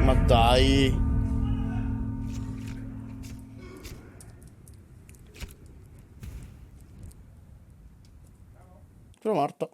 Ma dai. Sono morto.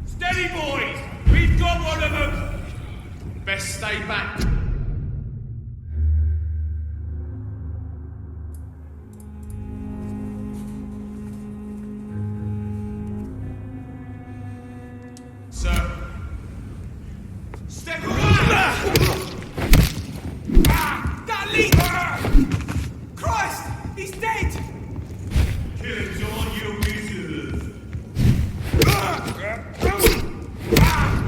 Steady, boys! We've got one of them! Best stay back. Sir. Step away! That leak! Christ! He's dead! Kill him, John, you wizard!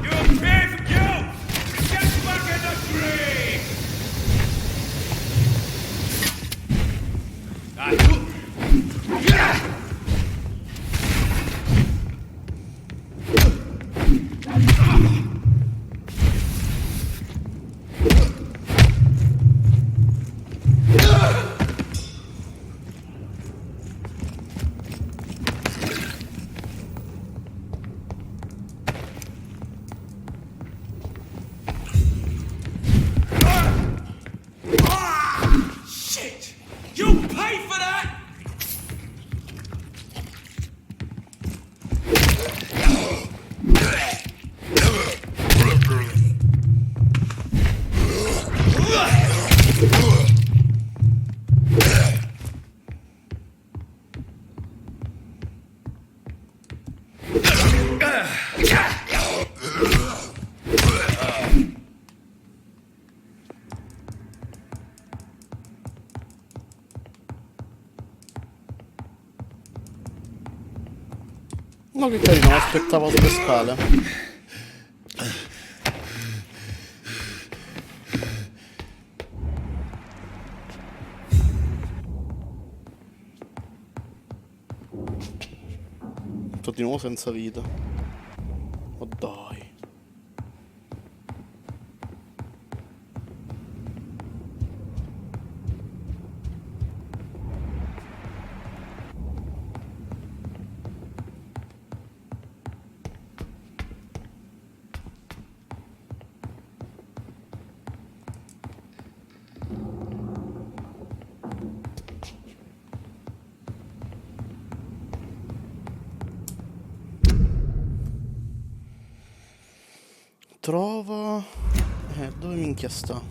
You're clear for kill! Get back in the tree! Shit! You'll pay for that! No che carino, mi aspettavo sulle scale. rimasto di nuovo senza vita. Oh dai. Trova... dove minchia sta?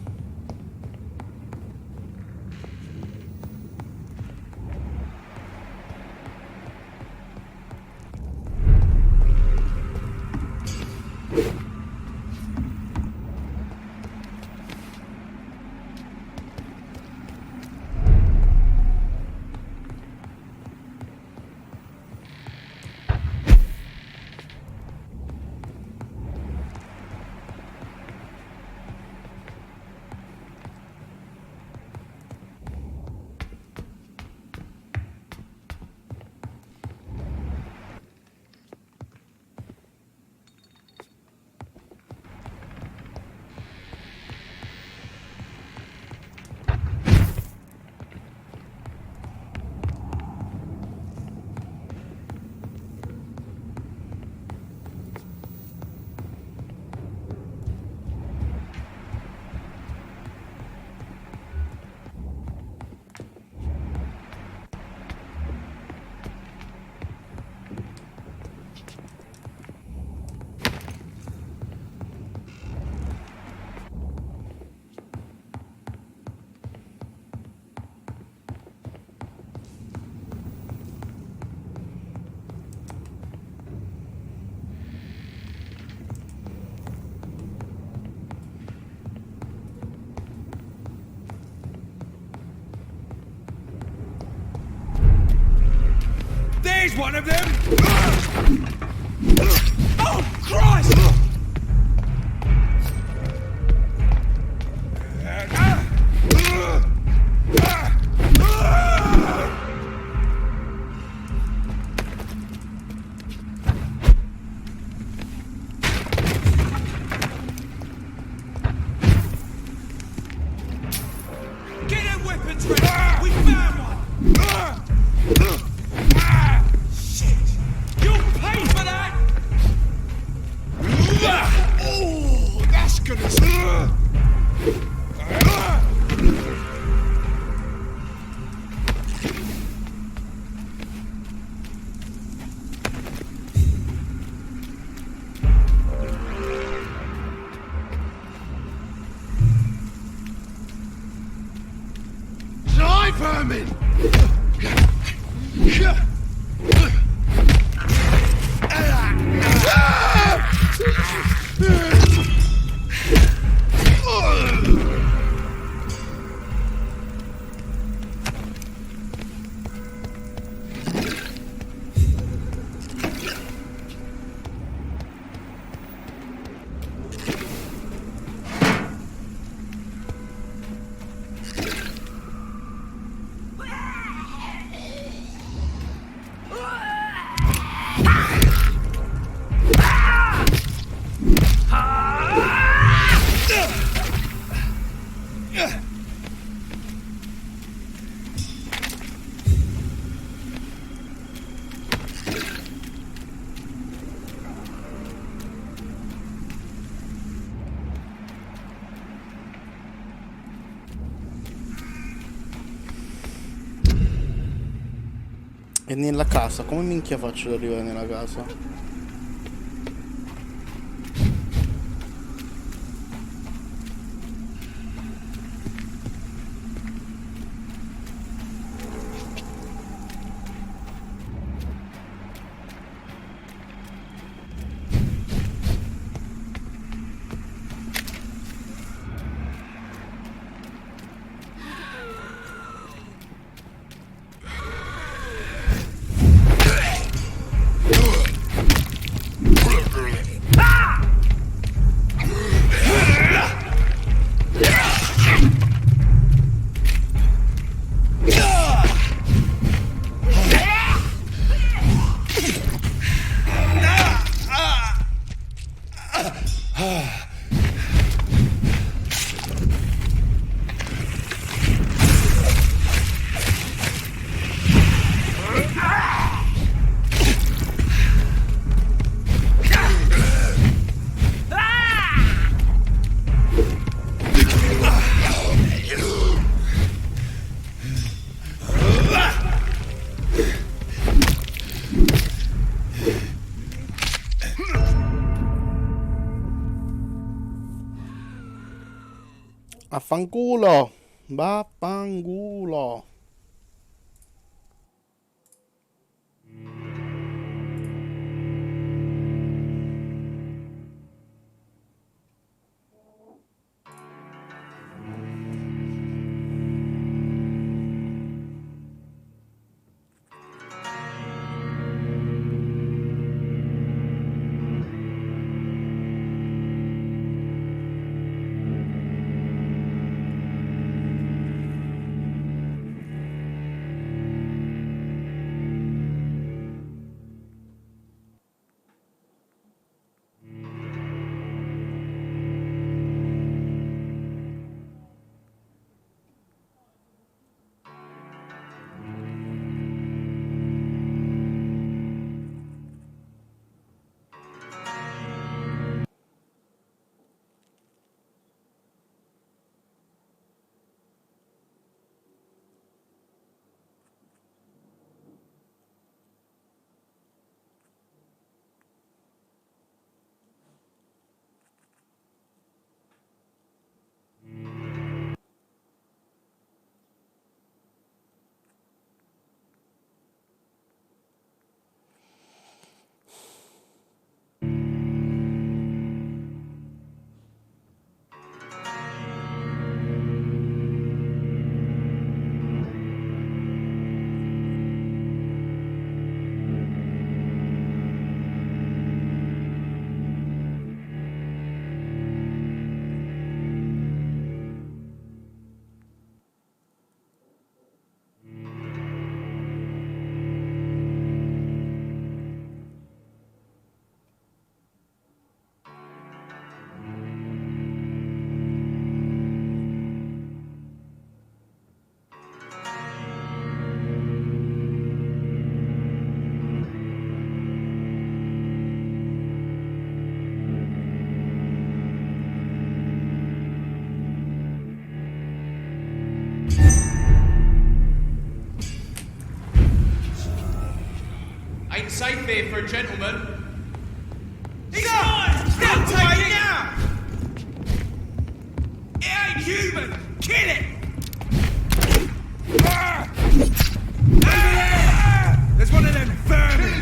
There's one of them! Oh, Christ! Get them weapons ready! We found one! Shit! You'll pay for that! Oh, that's gonna... Die, vermin! E nella casa, come minchia faccio ad arrivare nella casa? Vaffanculo. Vaffanculo. Ain't safe here for a gentleman. He's on! Step away now! It ain't human! Kill it! Over there! There's one of them vermin!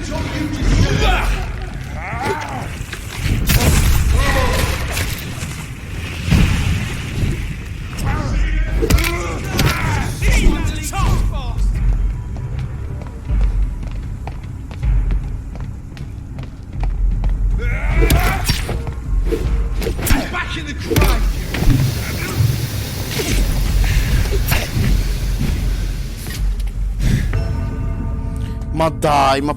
Back in the crime! Ma dai, ma...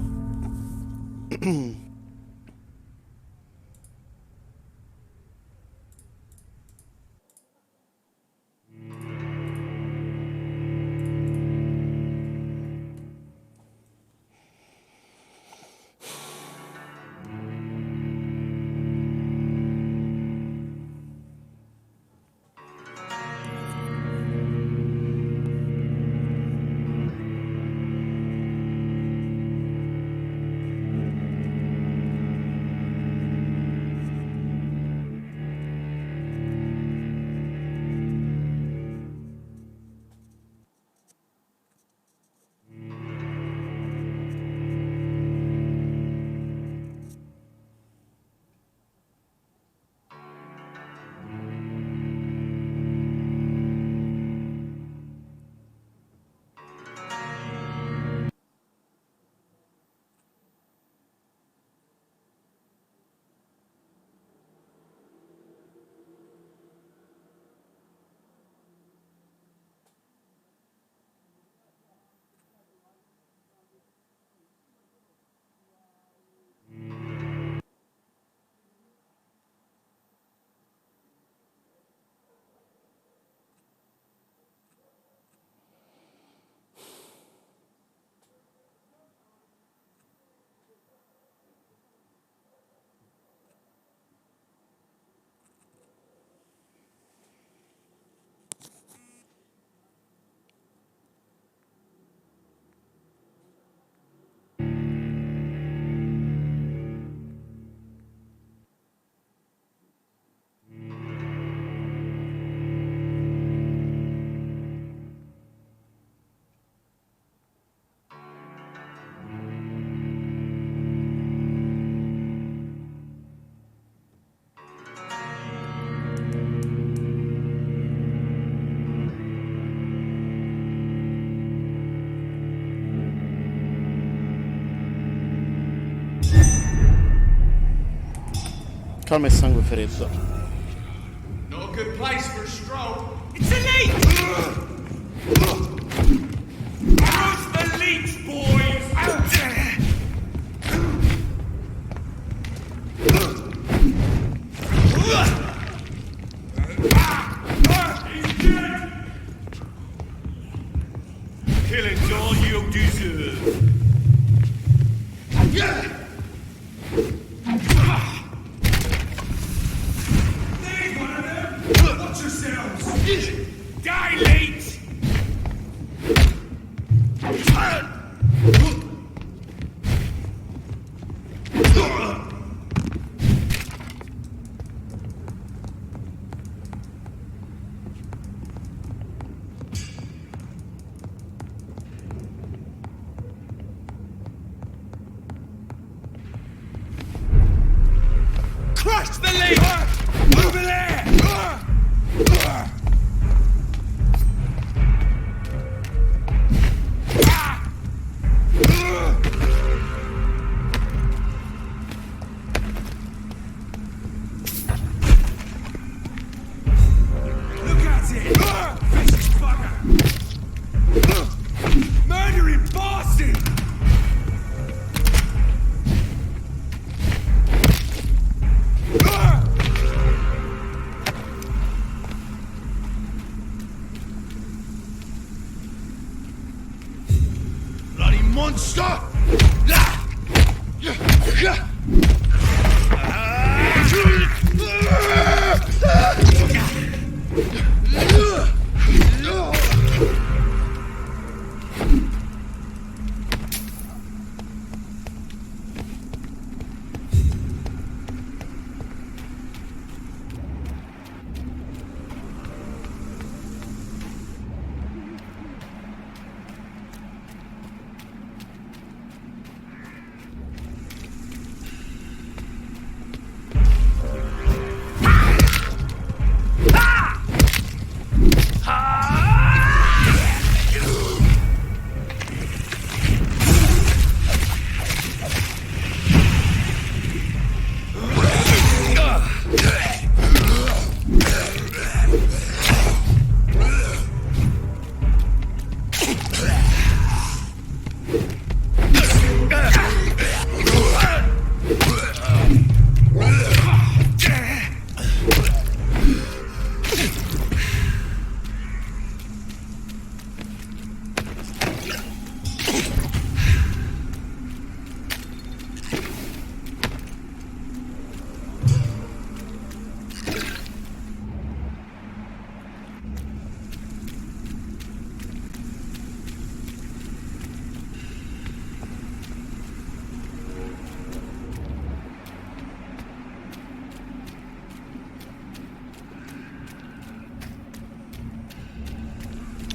calma e sangue freddo. Not a good place for a stroll. It's a leech! How's the leech, boys? He's dead. Killing's all you deserve. Leave one of them! Watch yourselves! Dilate! Crush the leech! Over there! Look at it! Vicious bugger! Murdering bastard! Bloody monster!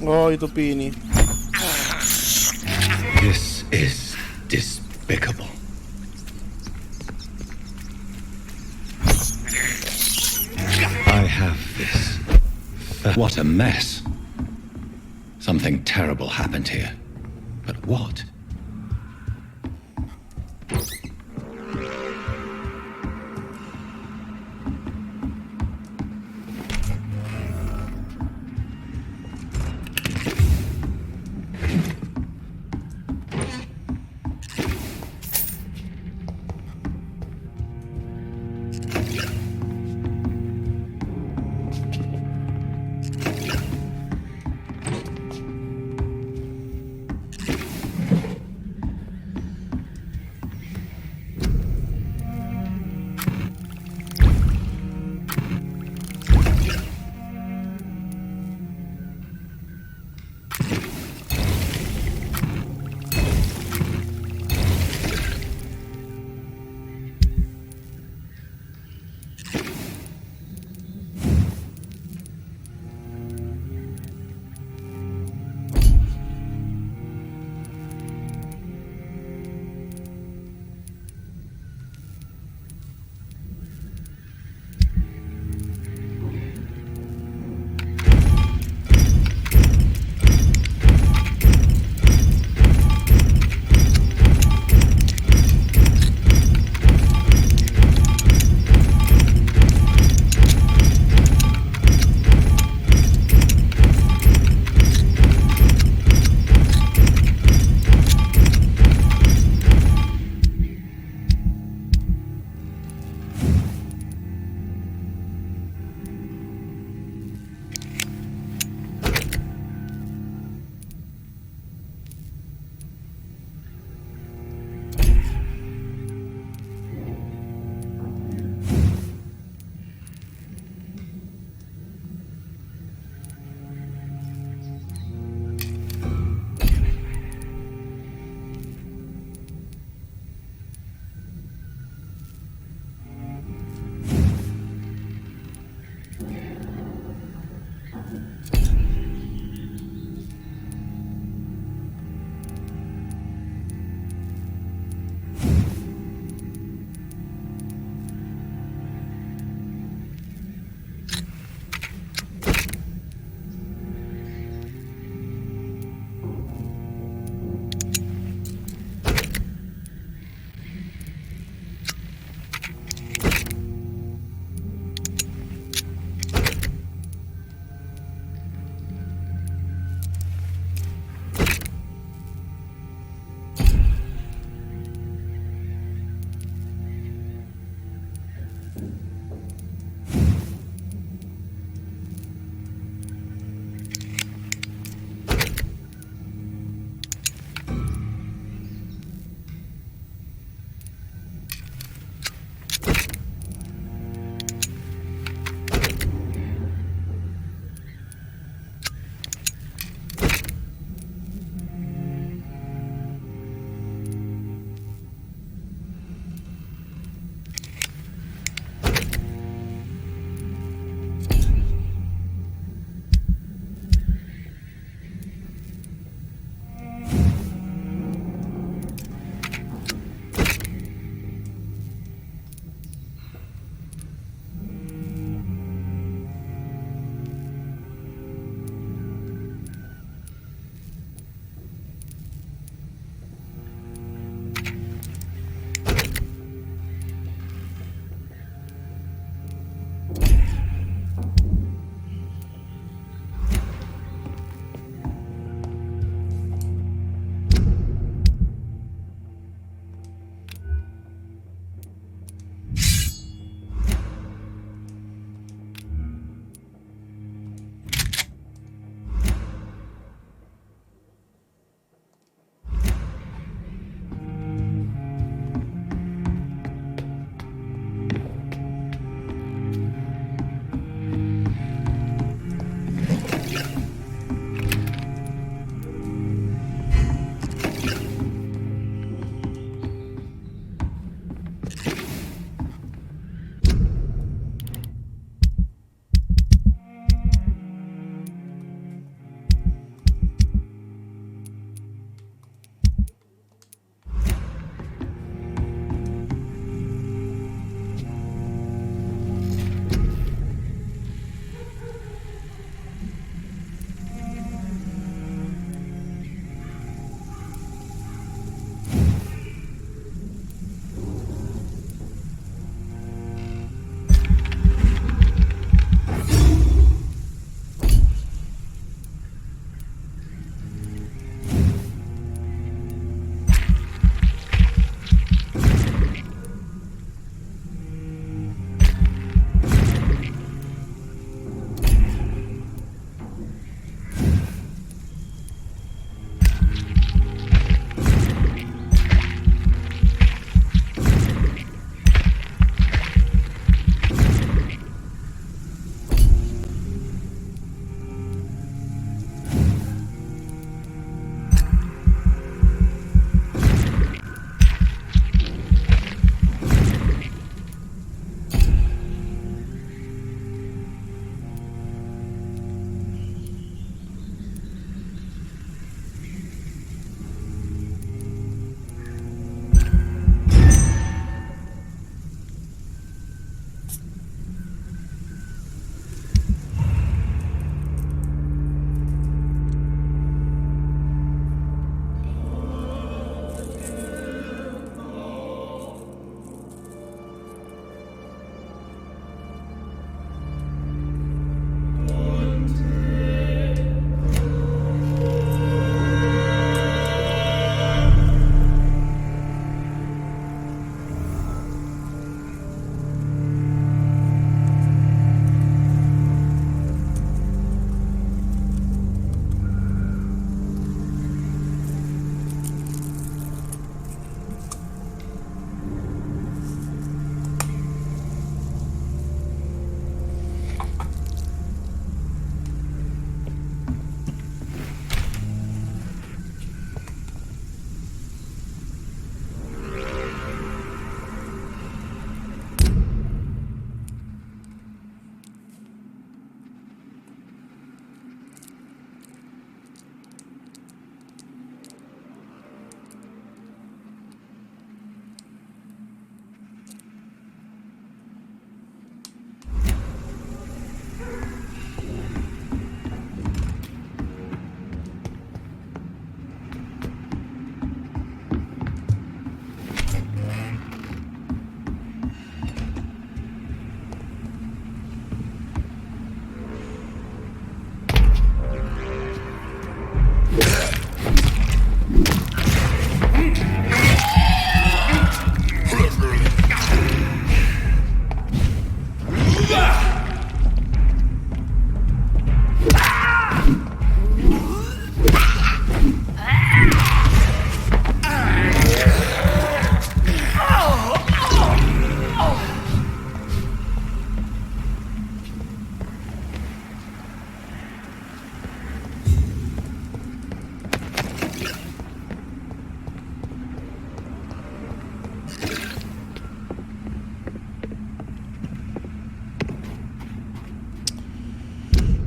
Oh, i topini. This is despicable. I have this. What a mess. Something terrible happened here. But what?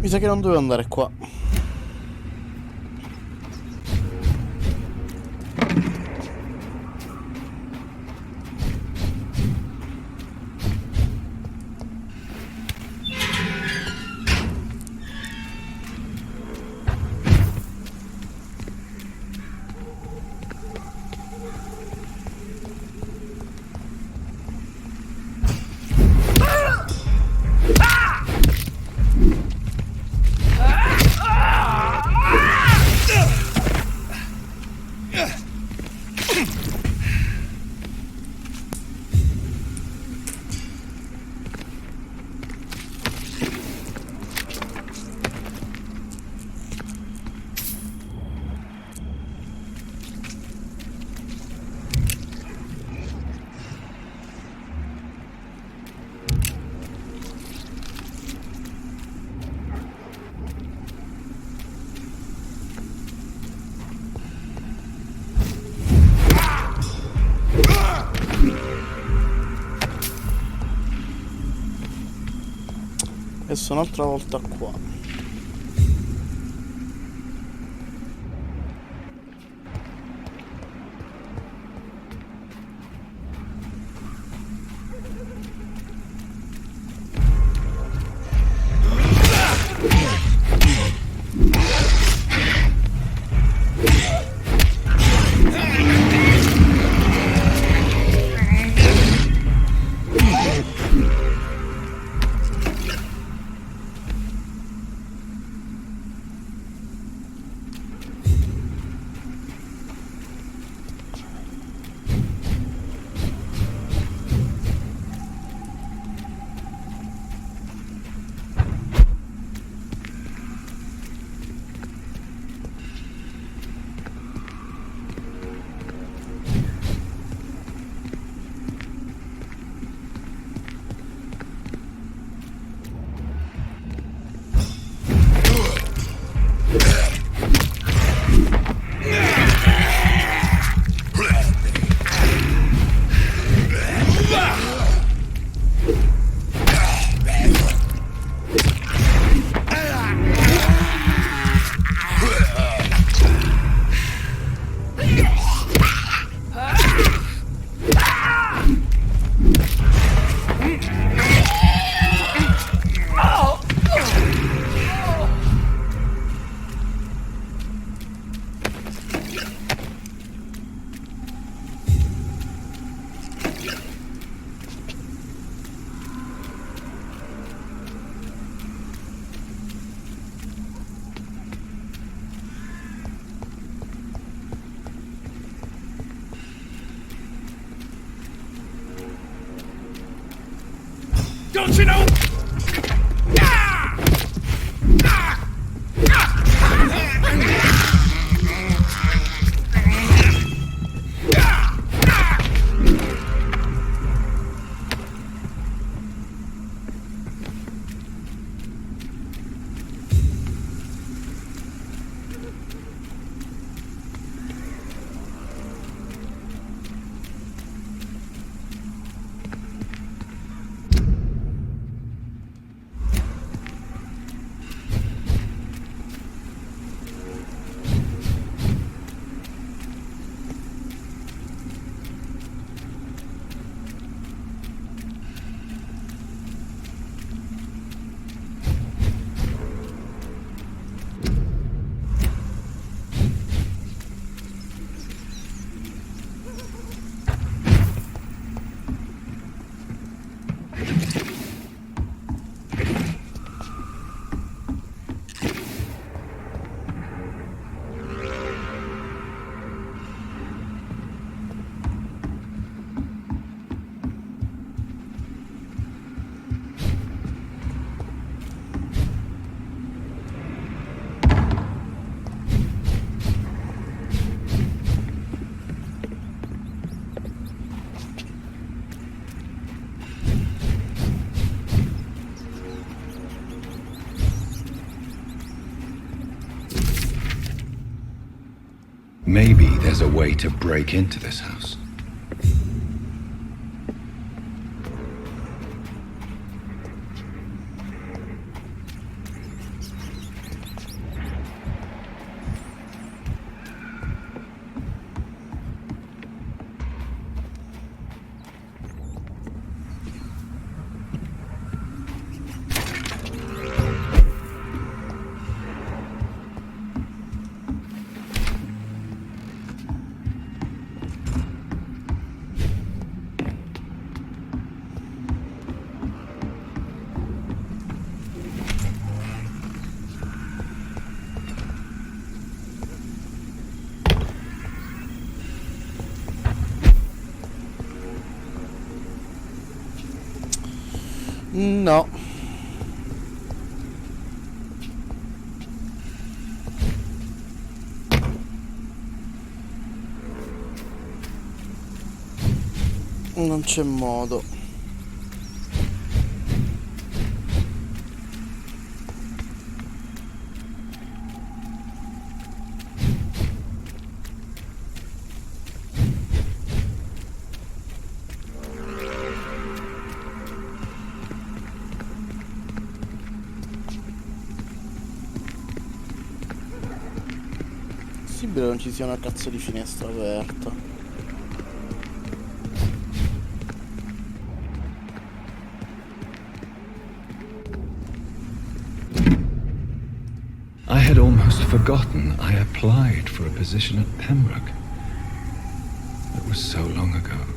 Mi sa che non dovevo andare qua. Adesso un'altra volta qua. Don't you know? Maybe there's a way to break into this house. No. Non c'è modo. Possibile che non ci sia una cazzo di finestra aperta. I had almost forgotten I applied for a position at Pembroke. It was so long ago.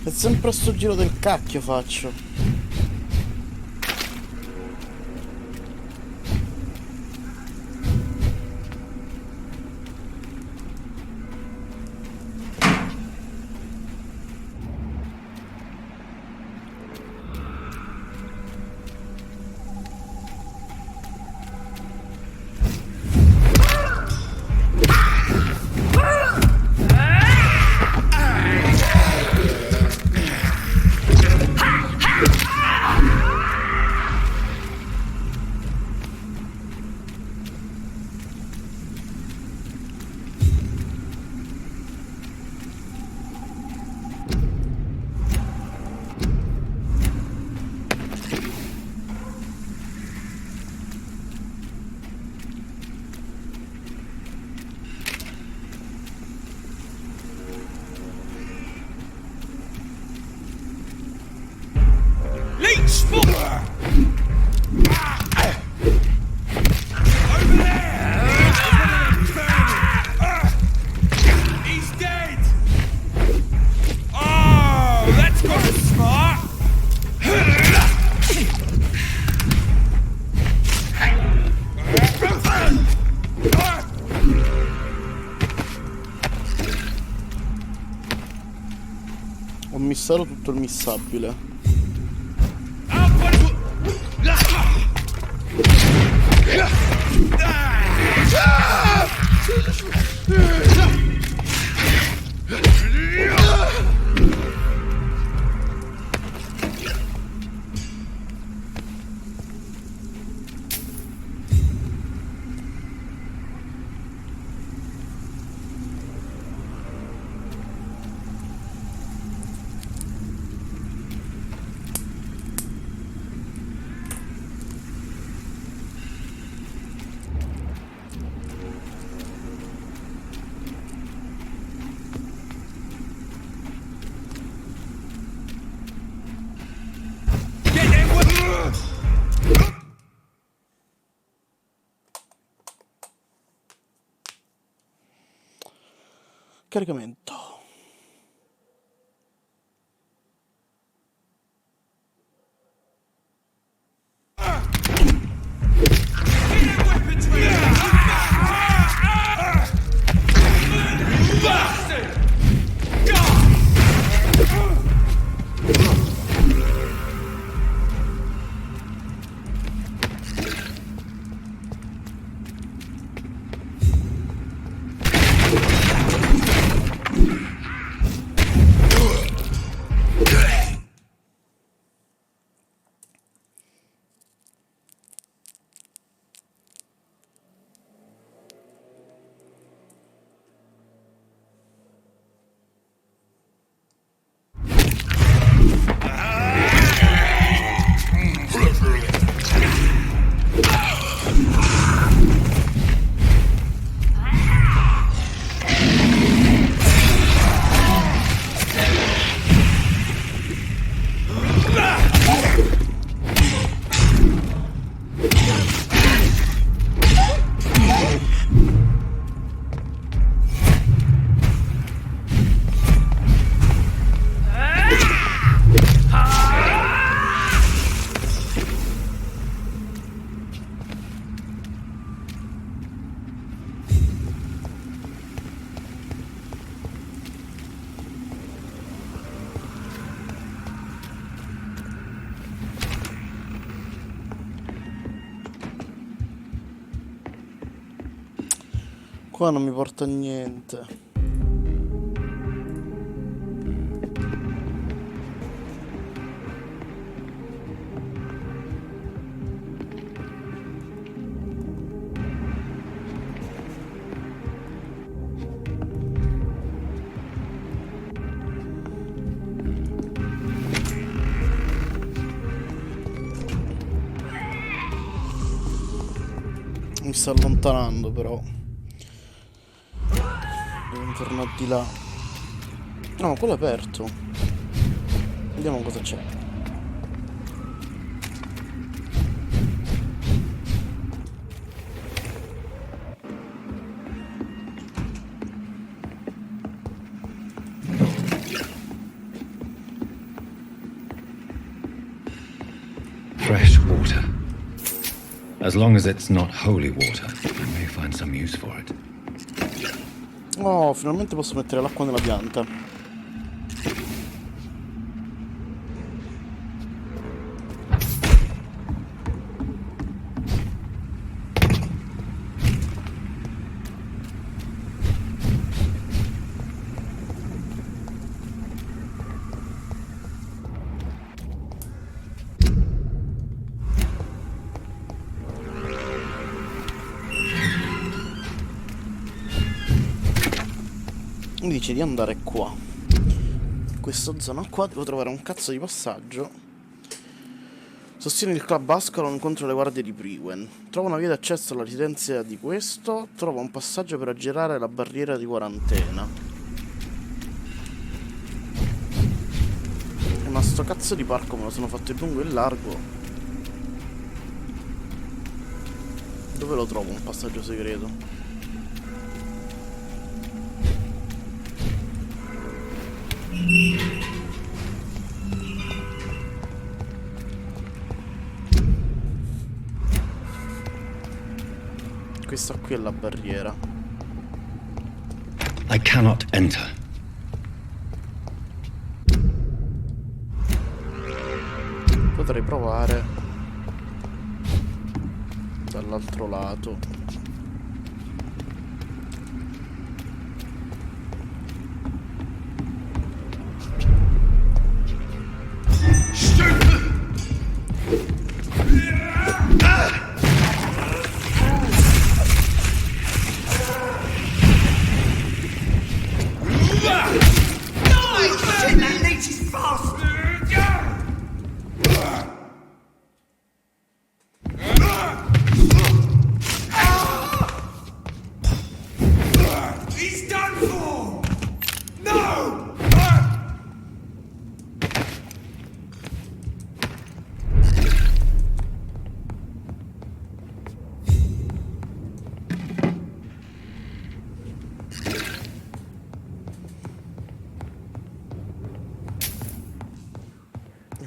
È sempre sto giro del cacchio faccio. Leech! Over there! He's dead! Oh, that's got smart! Ho missato tutto il missabile. Caricamento. Qua non mi porta a niente. Mi sta allontanando però. Devo tornare di là. No, quello è aperto. Vediamo cosa c'è. Fresh water. As long as it's not holy water, I may find some use for it. Oh, finalmente posso mettere l'acqua nella pianta. Mi dice di andare qua. In questa zona qua devo trovare un cazzo di passaggio. Sostiene il club Ascalon contro le guardie di Priwen. Trova una via d'accesso alla residenza di questo. Trova un passaggio per aggirare la barriera di quarantena. Ma sto cazzo di parco me lo sono fatto in lungo e in largo. Dove lo trovo un passaggio segreto? Questa qui è la barriera. I cannot enter. Potrei provare dall'altro lato.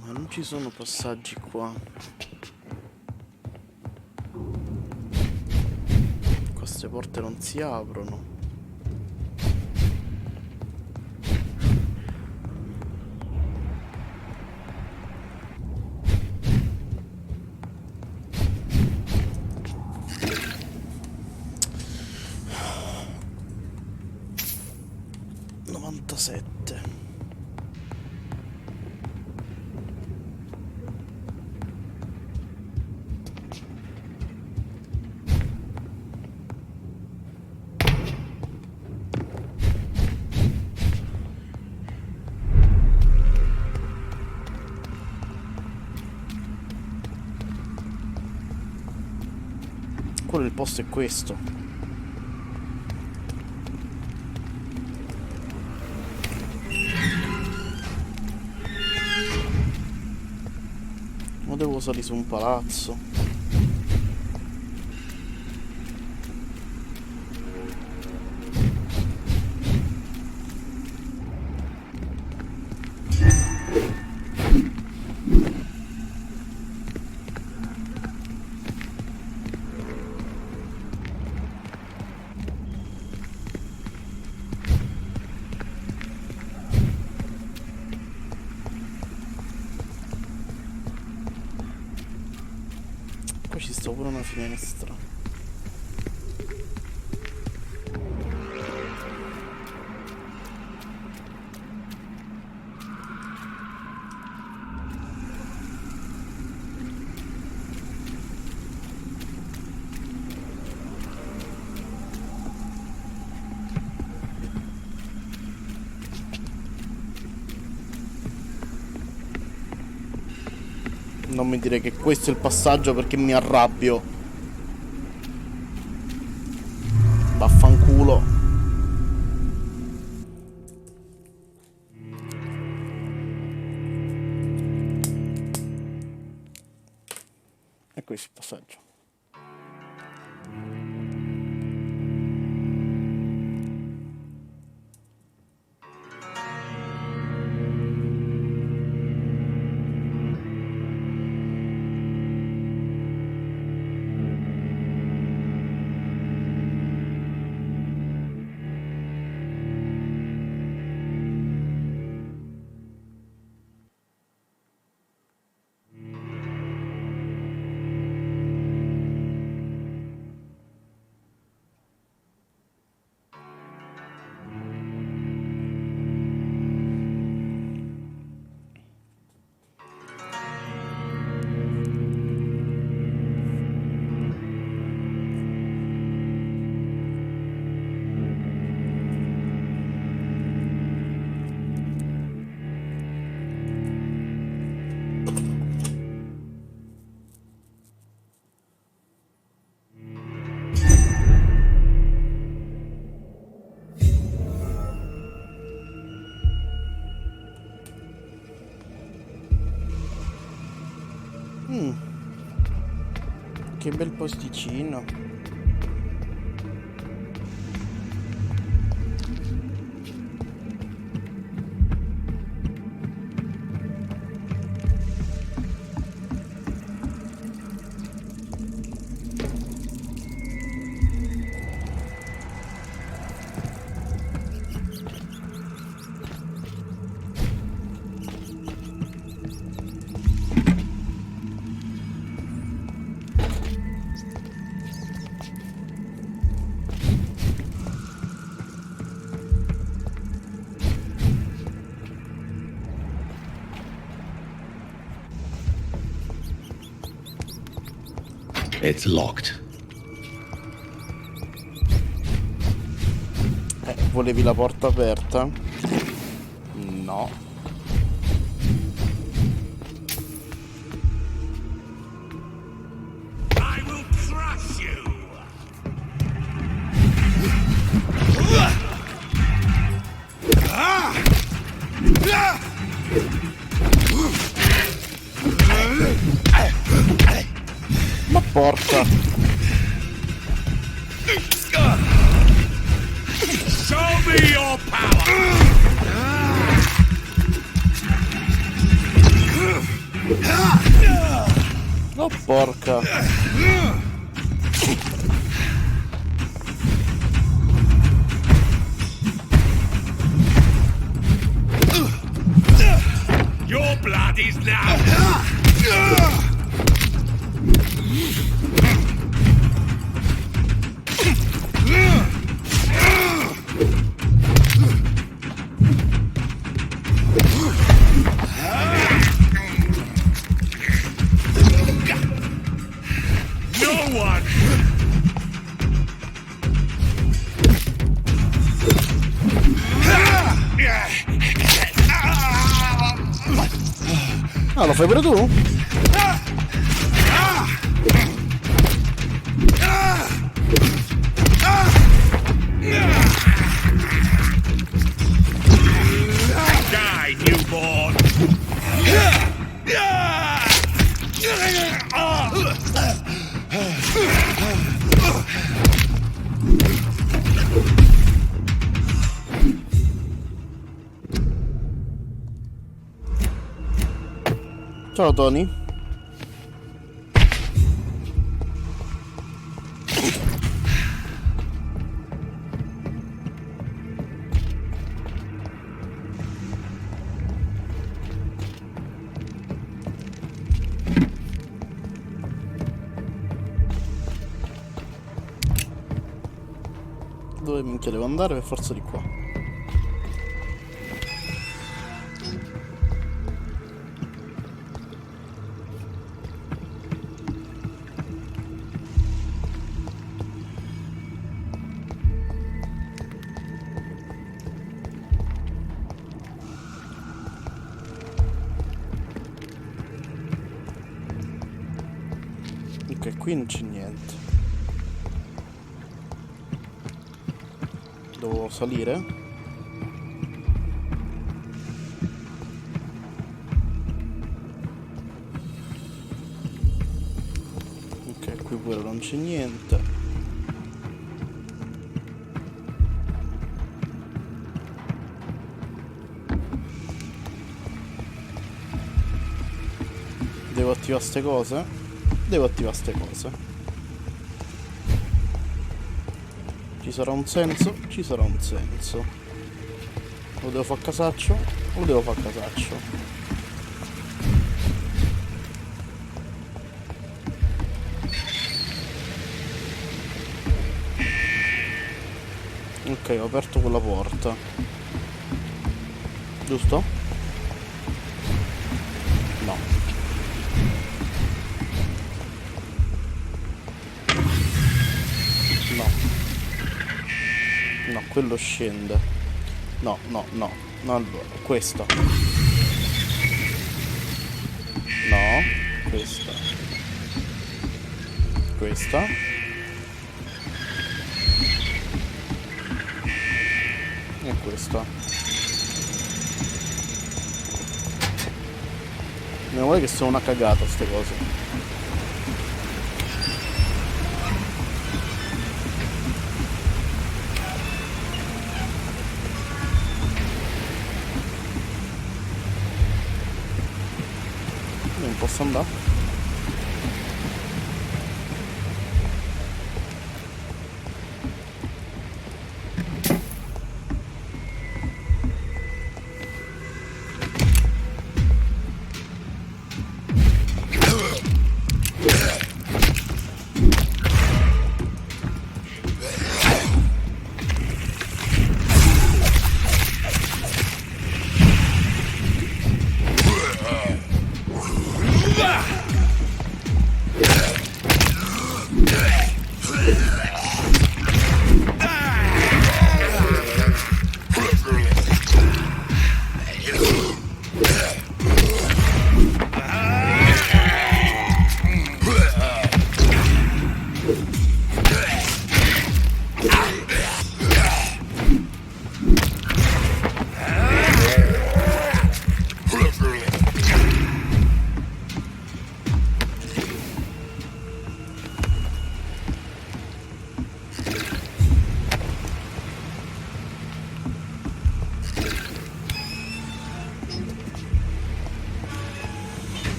Ma non ci sono passaggi qua. Queste porte non si aprono. Quello il posto è questo. Ma devo salire su un palazzo. Ci sta pure una finestra. Non mi dire che questo è il passaggio perché mi arrabbio. Vaffanculo. E questo è il passaggio. Che bel posticino. It's locked. Volevi la porta aperta? No. I will crush you. Ma porca. Show me your power. Oh porca. Your blood is now. No one. Ah, lo fai pure tu? Die, newborn. Ciao Tony. Dove minchia devo andare? Per forza di qua. qui non c'è niente. Devo salire? Ok, qui pure non c'è niente. Devo attivare ste cose? Devo attivare ste cose. Ci sarà un senso? Ci sarà un senso. Lo devo fare a casaccio? Lo devo fare a casaccio. Ok, ho aperto quella porta. Giusto? No. No, quello scende. No, no, no. No, allora, questo. No, questa. Questa. E questa. Meno male che sono una cagata ste cose. Non posso andare?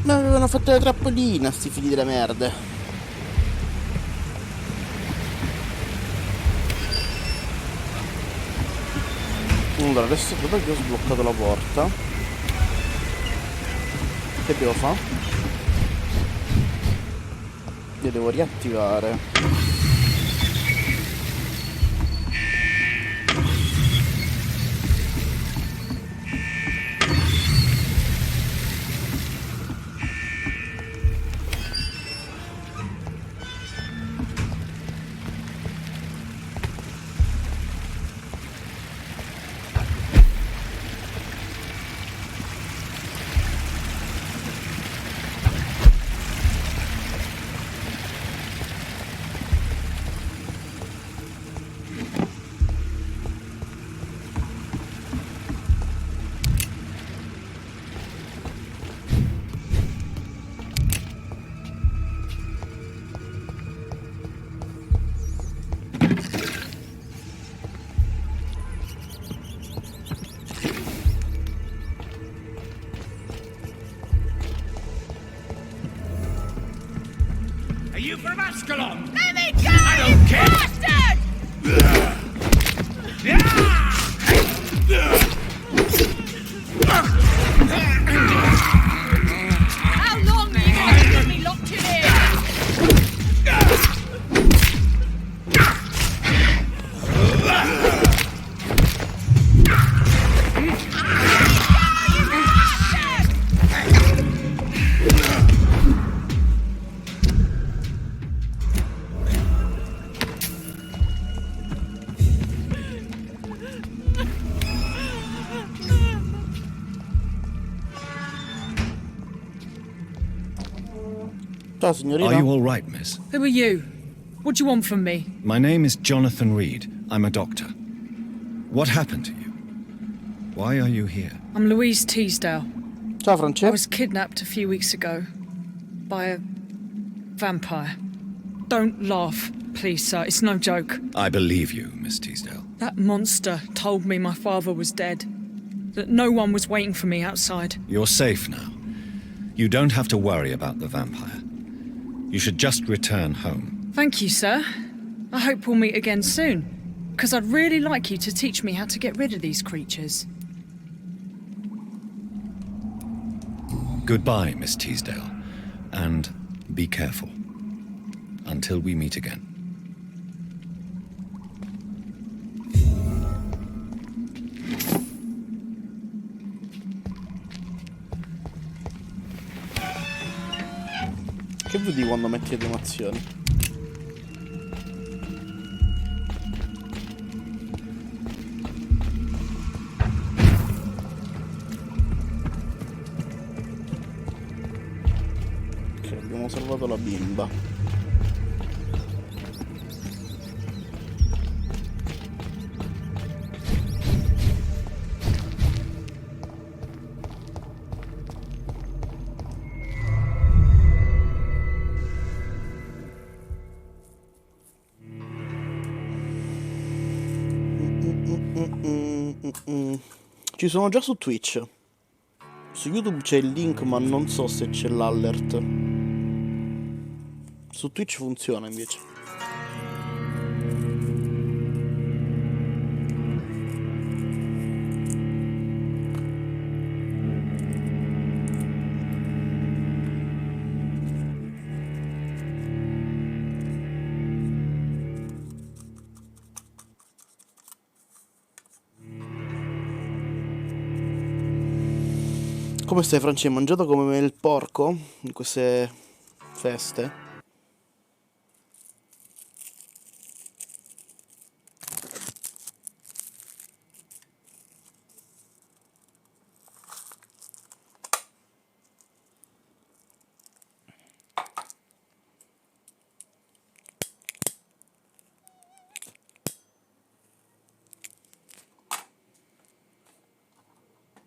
Mi avevano fatto le trappoline, sti figli della merda. Allora, adesso dov'è che ho sbloccato la porta? Che devo fare? Io devo riattivare. Are you from Ascalon? Let me go, I don't care. bastard! How long are you going to keep me locked in here? Ciao Are signorina. you all right, miss? Who are you? What do you want from me? My name is Jonathan Reed. I'm a doctor. What happened to you? Why are you here? I'm Louise Teasdale. Ciao I Francesca. was kidnapped a few weeks ago by a vampire. Don't laugh, please, sir. It's no joke. I believe you, Miss Teasdale. That monster told me my father was dead. That no one was waiting for me outside. You're safe now. You don't have to worry about the vampire. You should just return home. Thank you, sir. I hope we'll meet again soon. Because I'd really like you to teach me how to get rid of these creatures. Goodbye, Miss Teasdale. And be careful. Until we meet again. Che vedi quando metti le animazioni? Ok, abbiamo salvato la bimba. Ci sono già su Twitch. Su YouTube c'è il link, ma non so se c'è l'alert. Su Twitch funziona invece. Come stai, Francia? Hai mangiato come il porco in queste feste?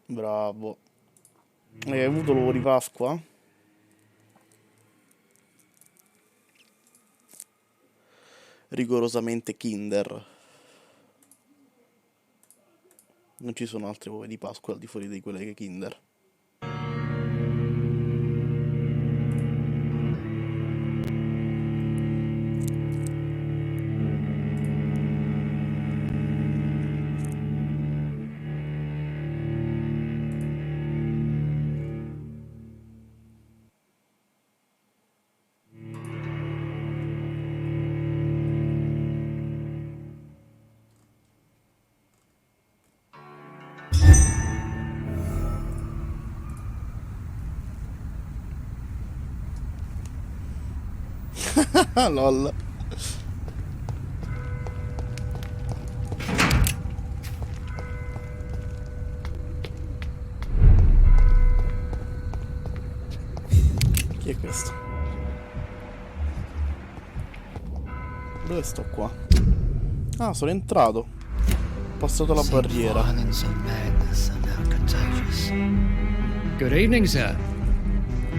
Bravo. Hai avuto l'uovo di Pasqua? Rigorosamente Kinder. Non ci sono altre uova di Pasqua al di fuori di quelle che Kinder. Lol. Chi è questo? Dove sto qua? Ah, sono entrato. Ho passato la barriera. Violence and madness are now contagious. Good evening, sir.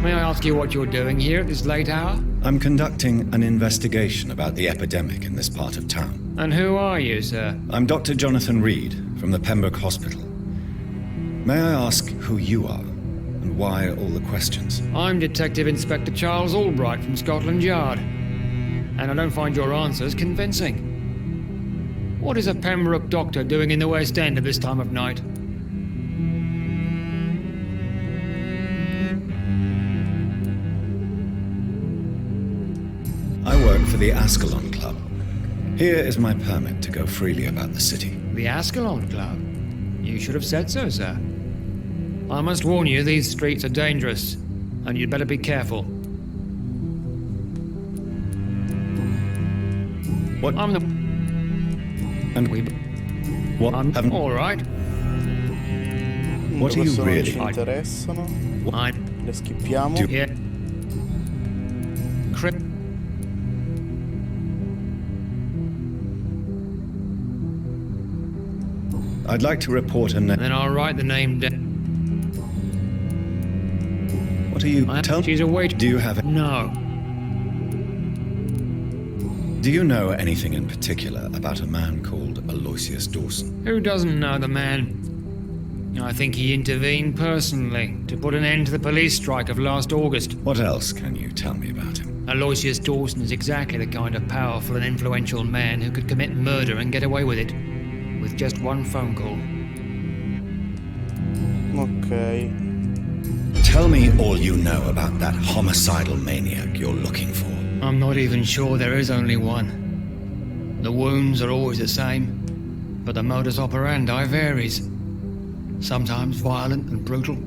May I ask you what you're doing here at this late hour? I'm conducting an investigation about the epidemic in this part of town. And who are you, sir? I'm Dr. Jonathan Reed from the Pembroke Hospital. May I ask who you are and why all the questions? I'm Detective Inspector Charles Albright from Scotland Yard. And I don't find your answers convincing. What is a Pembroke doctor doing in the West End at this time of night? I work for the Ascalon Club. Here is my permit to go freely about the city. The Ascalon Club? You should have said so, sir. I must warn you, these streets are dangerous, and you'd better be careful. What? I'm the... And We... what? I'm... Haven't... All right. What are you Queste non really? ci interessano. I'm... Le schippiamo. Do- Here. I'd like to report a name. Then I'll write the name down. What are you... She's a wait. Do you have... No. Do you know anything in particular about a man called Aloysius Dawson? Who doesn't know the man? I think he intervened personally to put an end to the police strike of last August. What else can you tell me about him? Aloysius Dawson is exactly the kind of powerful and influential man who could commit murder and get away with it. With just one phone call. Ok. Tell me all you know about that homicidal maniac you're looking for. I'm not even sure there is only one. The wounds are always the same, but the modus operandi varies. Sometimes violent and brutal,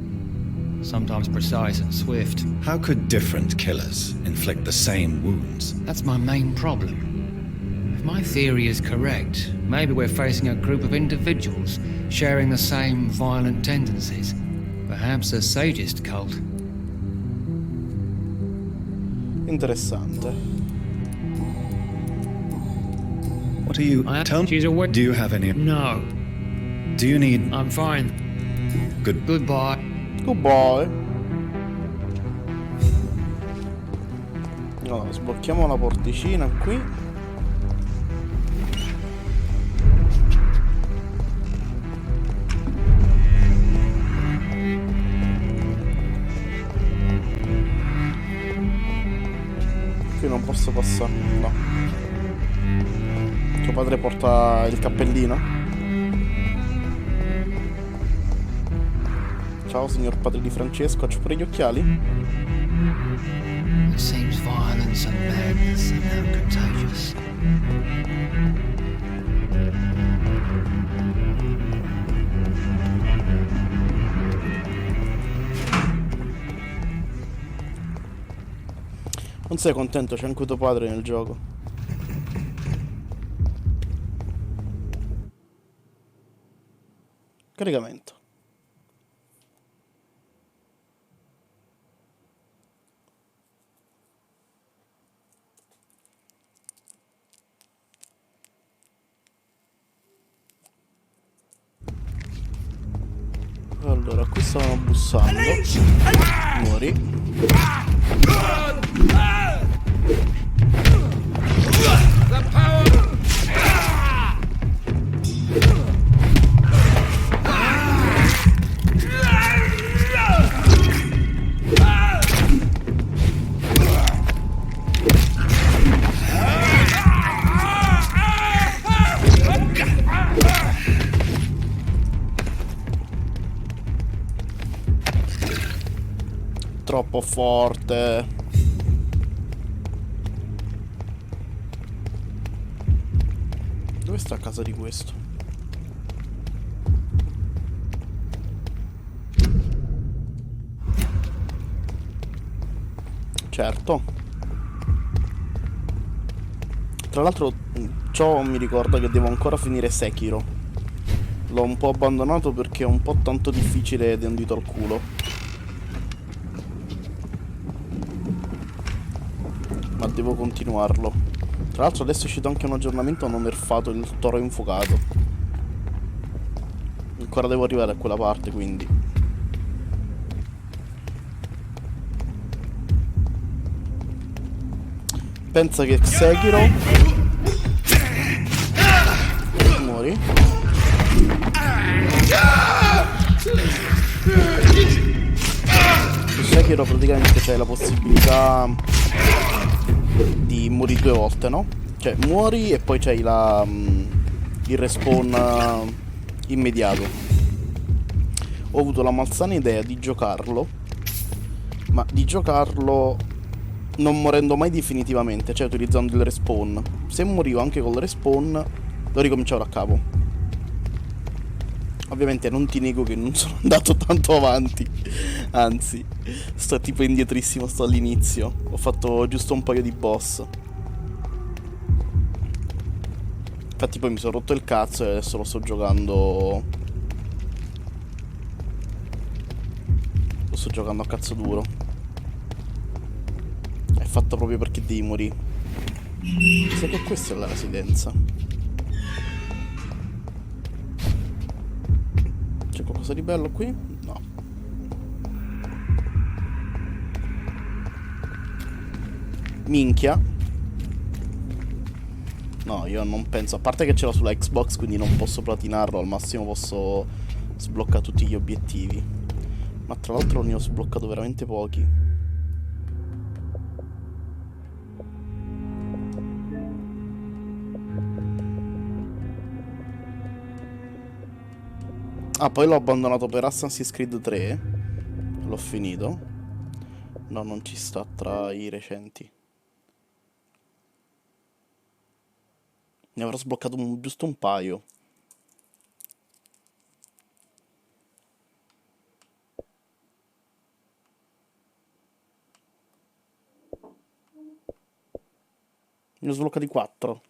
sometimes precise and swift. How could different killers inflict the same wounds? That's my main problem. If my theory is correct, maybe we're facing a group of individuals sharing the same violent tendencies. Perhaps a sadist cult. Interessante. What are you... Tell me... She's away. Do you have any... No. Do you need... I'm fine. Goodbye. Goodbye. Allora, sblocchiamo la porticina qui. Qui non posso passare, no. Tuo padre porta il cappellino? Ciao signor padre di Francesco, c'ho pure gli occhiali? It seems violence and madness are now contagious. Non sei contento, c'è anche tuo padre nel gioco. Caricamento. Allora, qui stavano bussando. Muori. Troppo forte. Dove sta casa di questo? Certo. Tra l'altro ciò mi ricorda che devo ancora finire Sekiro. L'ho un po' abbandonato perché è un po' tanto difficile ed è un dito al culo. Ma devo continuarlo. Tra l'altro adesso è uscito anche un aggiornamento, hanno nerfato il toro infuocato. Ancora devo arrivare a quella parte, quindi. Pensa che Sekiro. Muori. Su Sekiro praticamente c'è la possibilità di morire 2 volte, no? Cioè muori e poi c'hai il respawn immediato. Ho avuto la malsana idea di giocarlo, ma di giocarlo non morendo mai definitivamente, cioè utilizzando il respawn. Se morivo anche col respawn lo ricominciavo da capo. Ovviamente non ti nego che non sono andato tanto avanti. Anzi, sto tipo indietrissimo, sto all'inizio. Ho fatto giusto un paio di boss. Infatti poi mi sono rotto il cazzo e adesso lo sto giocando. Lo sto giocando a cazzo duro. È fatta proprio perché devi morire. Sai che questa è la residenza? C'è qualcosa di bello qui? No. Minchia. No, io non penso. A parte che ce l'ho sulla Xbox, quindi non posso platinarlo. Al massimo posso sbloccare tutti gli obiettivi. Ma tra l'altro ne ho sbloccato veramente pochi. Ah, poi l'ho abbandonato per Assassin's Creed 3. L'ho finito. No, non ci sta tra i recenti. Ne avrò sbloccato giusto un paio. Ne ho sbloccati 4.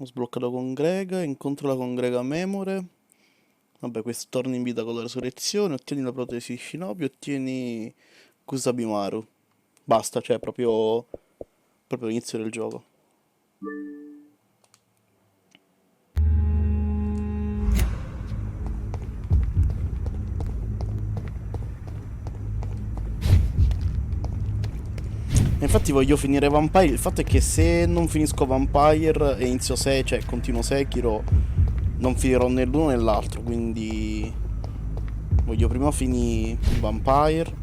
Ho sbloccato congrega, incontra la congrega memore. Vabbè, questo torna in vita con la resurrezione, ottieni la protesi di Shinobi, ottieni Kusabimaru. Basta, cioè proprio l'inizio del gioco. Infatti voglio finire Vampire. Il fatto è che se non finisco Vampire e inizio cioè continuo Sekiro, non finirò né l'uno né l'altro. Quindi voglio prima finire Vampire.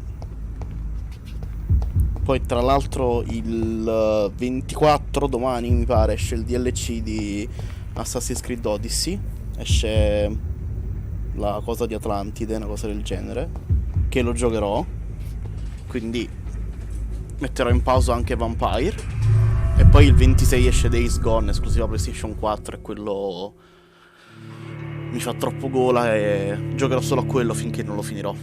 Poi tra l'altro il 24 domani mi pare esce il DLC di Assassin's Creed Odyssey. Esce la cosa di Atlantide, una cosa del genere, che lo giocherò. Quindi metterò in pausa anche Vampire. E poi il 26 esce Days Gone, esclusiva PlayStation 4. E quello mi fa troppo gola e giocherò solo a quello finché non lo finirò.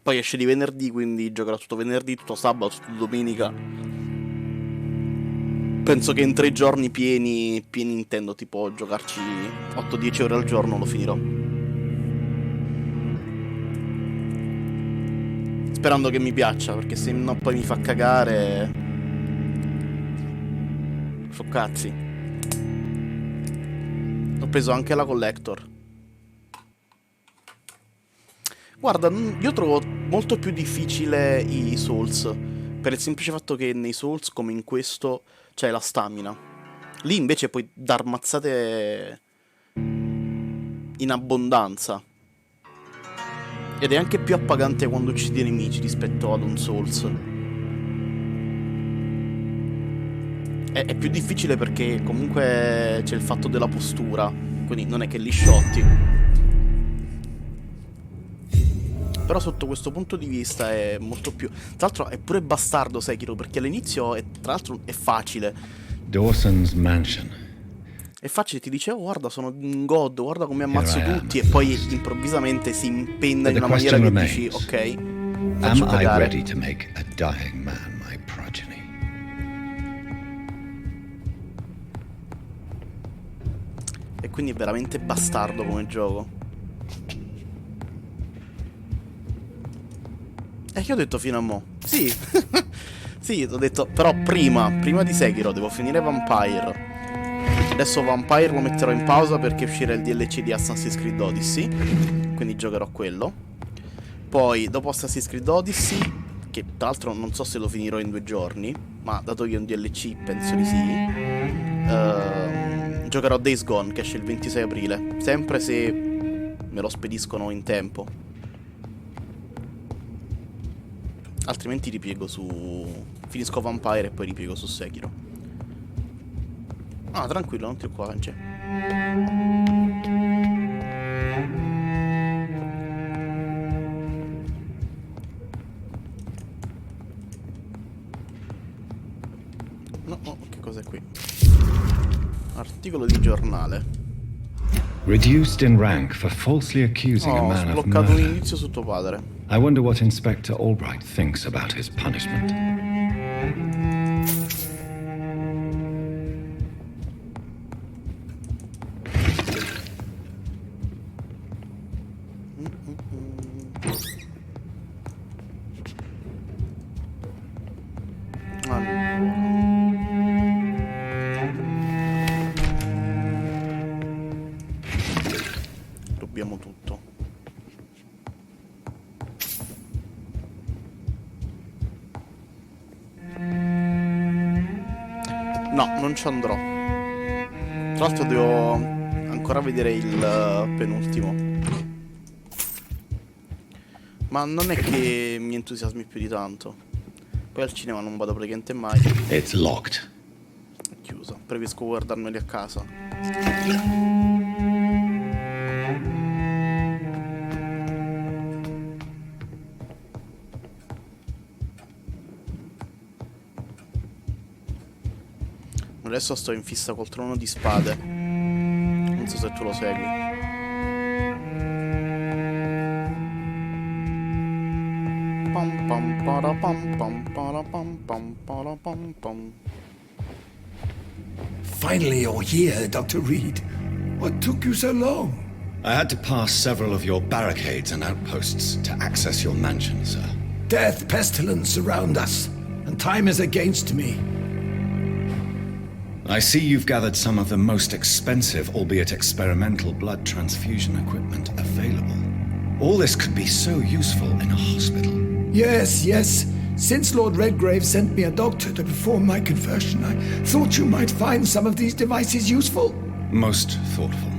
Poi esce di venerdì, quindi giocherò tutto venerdì, tutto sabato, tutto domenica. Penso che in 3 giorni pieni intendo, tipo giocarci 8-10 ore al giorno, lo finirò. Sperando che mi piaccia, perché se no poi mi fa cagare. So cazzi. Ho preso anche la collector. Guarda, io trovo molto più difficile i Souls, per il semplice fatto che nei Souls, come in questo, c'è la stamina. Lì invece puoi dar mazzate in abbondanza. Ed è anche più appagante quando uccidi i nemici rispetto ad un Souls. È più difficile perché comunque c'è il fatto della postura, quindi non è che li shotti. Però sotto questo punto di vista è molto più... Tra l'altro è pure bastardo Sekiro, perché all'inizio tra l'altro è facile. Dawson's Mansion. È facile, ti dice, oh, guarda, sono un god, guarda come ammazzo tutti, e poi improvvisamente si impenna in una maniera che dici, ok, faccio Am I cagare. ready to make a dying man my progeny? E quindi è veramente bastardo come gioco. E che ho detto fino a mo'? Sì, sì, ho detto, però prima di Sekiro devo finire Vampire. Adesso Vampire lo metterò in pausa perché uscirà il DLC di Assassin's Creed Odyssey, quindi giocherò quello. Poi dopo Assassin's Creed Odyssey, che tra l'altro non so se lo finirò in 2 giorni, ma dato che è un DLC penso di sì, giocherò Days Gone, che esce il 26 aprile, sempre se me lo spediscono in tempo. Altrimenti ripiego su... finisco Vampire e poi ripiego su Sekiro. Ah, tranquillo, non ti occupare, c'è. No, oh, che cos'è qui? Articolo di giornale. Reduced in rank for falsely accusing a Ho man of sbloccato murder. l'inizio su tuo padre. I wonder what Inspector Albright thinks about his punishment. Dobbiamo tutto. No, non ci andrò. Tra l'altro devo ancora vedere il penultimo. Ma non è che mi entusiasmi più di tanto. Poi al cinema non vado praticamente mai. It's locked. È chiuso. Preferisco guardarmeli a casa. Adesso sto in fissa col trono di spade. Non so se tu lo segui. Pam pam para pam pam para pam pam para pam pam. Finally, you're here, Dr. Reed. What took you so long? I had to pass several of your barricades and outposts to access your mansion, sir. Death, pestilence surround us, and time is against me. I see you've gathered some of the most expensive, albeit experimental, blood transfusion equipment available. All this could be so useful in a hospital. Yes, yes. Since Lord Redgrave sent me a doctor to perform my conversion, I thought you might find some of these devices useful. Most thoughtful.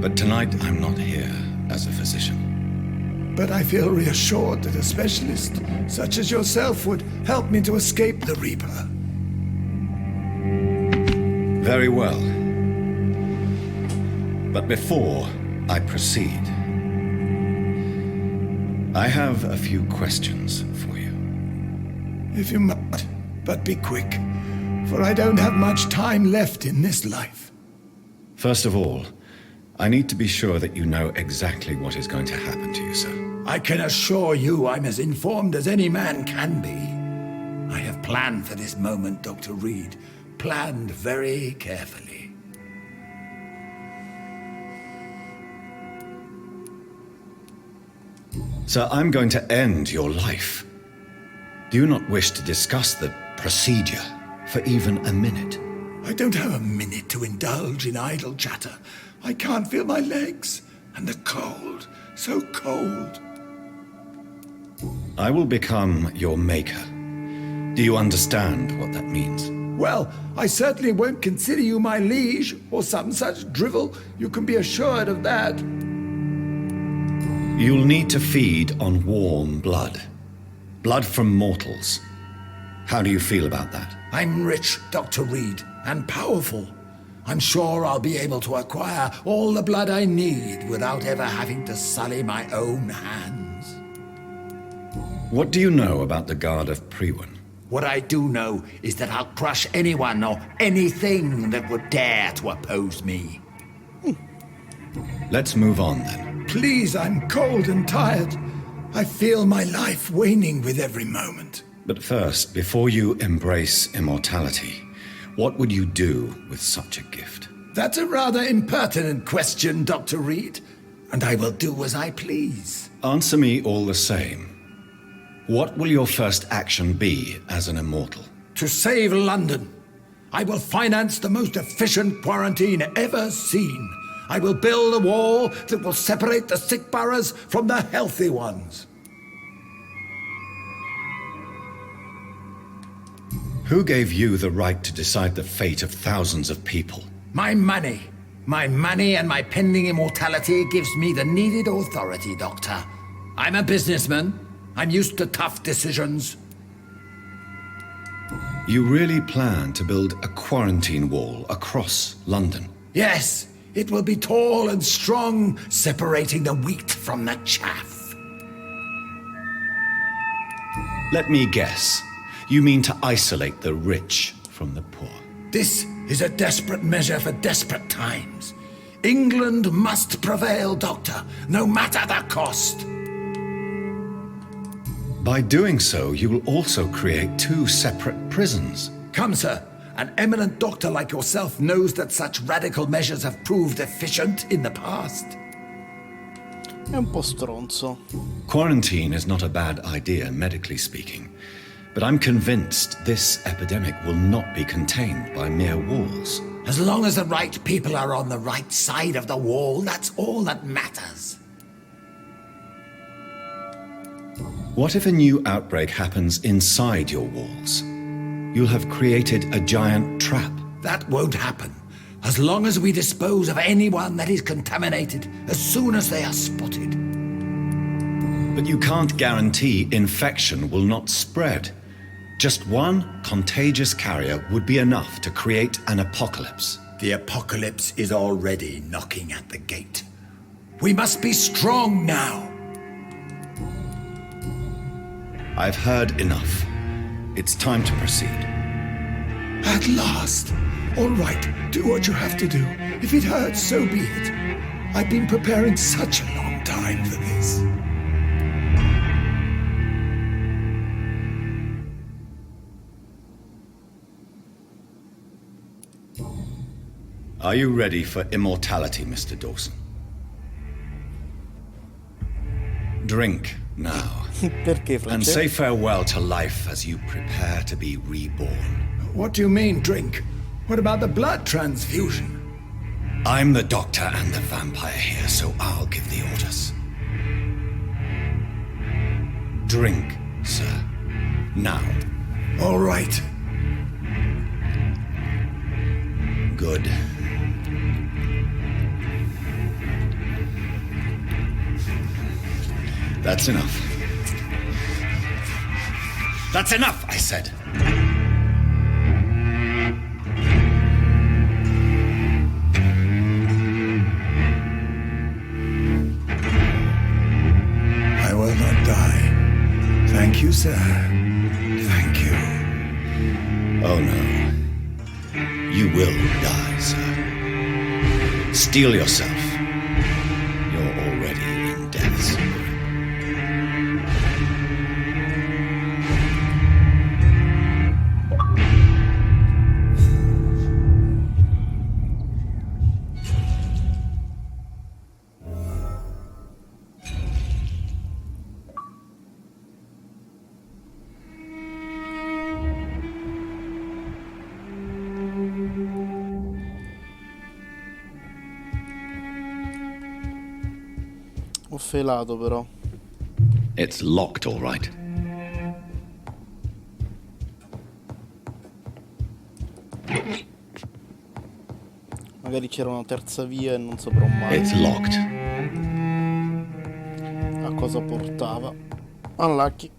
But tonight I'm not here as a physician. But I feel reassured that a specialist such as yourself would help me to escape the Reaper. Very well. But before I proceed, I have a few questions for you. If you must, but be quick, for I don't have much time left in this life. First of all, I need to be sure that you know exactly what is going to happen to you, sir. I can assure you I'm as informed as any man can be. I have planned for this moment, Dr. Reed. Planned very carefully. Sir, I'm going to end your life. Do you not wish to discuss the procedure for even a minute? I don't have a minute to indulge in idle chatter. I can't feel my legs, and the cold, so cold. I will become your maker. Do you understand what that means? Well, I certainly won't consider you my liege, or some such drivel. You can be assured of that. You'll need to feed on warm blood. Blood from mortals. How do you feel about that? I'm rich, Dr. Reed, and powerful. I'm sure I'll be able to acquire all the blood I need without ever having to sully my own hands. What do you know about the Guard of Priwen? What I do know is that I'll crush anyone or anything that would dare to oppose me. Let's move on then. Please, I'm cold and tired. I feel my life waning with every moment. But first, before you embrace immortality, what would you do with such a gift? That's a rather impertinent question, Dr. Reed, and I will do as I please. Answer me all the same. What will your first action be as an immortal? To save London, I will finance the most efficient quarantine ever seen. I will build a wall that will separate the sick boroughs from the healthy ones. Who gave you the right to decide the fate of thousands of people? My money. My money and my pending immortality gives me the needed authority, Doctor. I'm a businessman. I'm used to tough decisions. You really plan to build a quarantine wall across London? Yes, it will be tall and strong, separating the wheat from the chaff. Let me guess. You mean to isolate the rich from the poor? This is a desperate measure for desperate times. England must prevail, Doctor, no matter the cost. By doing so, you will also create 2 separate prisons. Come, sir. An eminent doctor like yourself knows that such radical measures have proved efficient in the past. È un po' stronzo. Quarantine is not a bad idea, medically speaking. But I'm convinced this epidemic will not be contained by mere walls. As long as the right people are on the right side of the wall, that's all that matters. What if a new outbreak happens inside your walls? You'll have created a giant trap. That won't happen. As long as we dispose of anyone that is contaminated as soon as they are spotted. But you can't guarantee infection will not spread. Just one contagious carrier would be enough to create an apocalypse. The apocalypse is already knocking at the gate. We must be strong now. I've heard enough. It's time to proceed. At last. All right, do what you have to do. If it hurts, so be it. I've been preparing such a long time for this. Are you ready for immortality, Mr. Dawson? Drink now. Perché, And Francesco? say farewell to life as you prepare to be reborn. What do you mean, drink? What about the blood transfusion? I'm the doctor and the vampire here, so I'll give the orders. Drink, sir. Now. All right. Good. That's enough. That's enough, I said. I will not die. Thank you, sir. Thank you. Oh no. You will die, sir. Steel yourself. You're already in death's grip. Ho felato però. It's locked, all right. Magari c'era una terza via e non saprò mai It's locked. a cosa portava. Unlucky.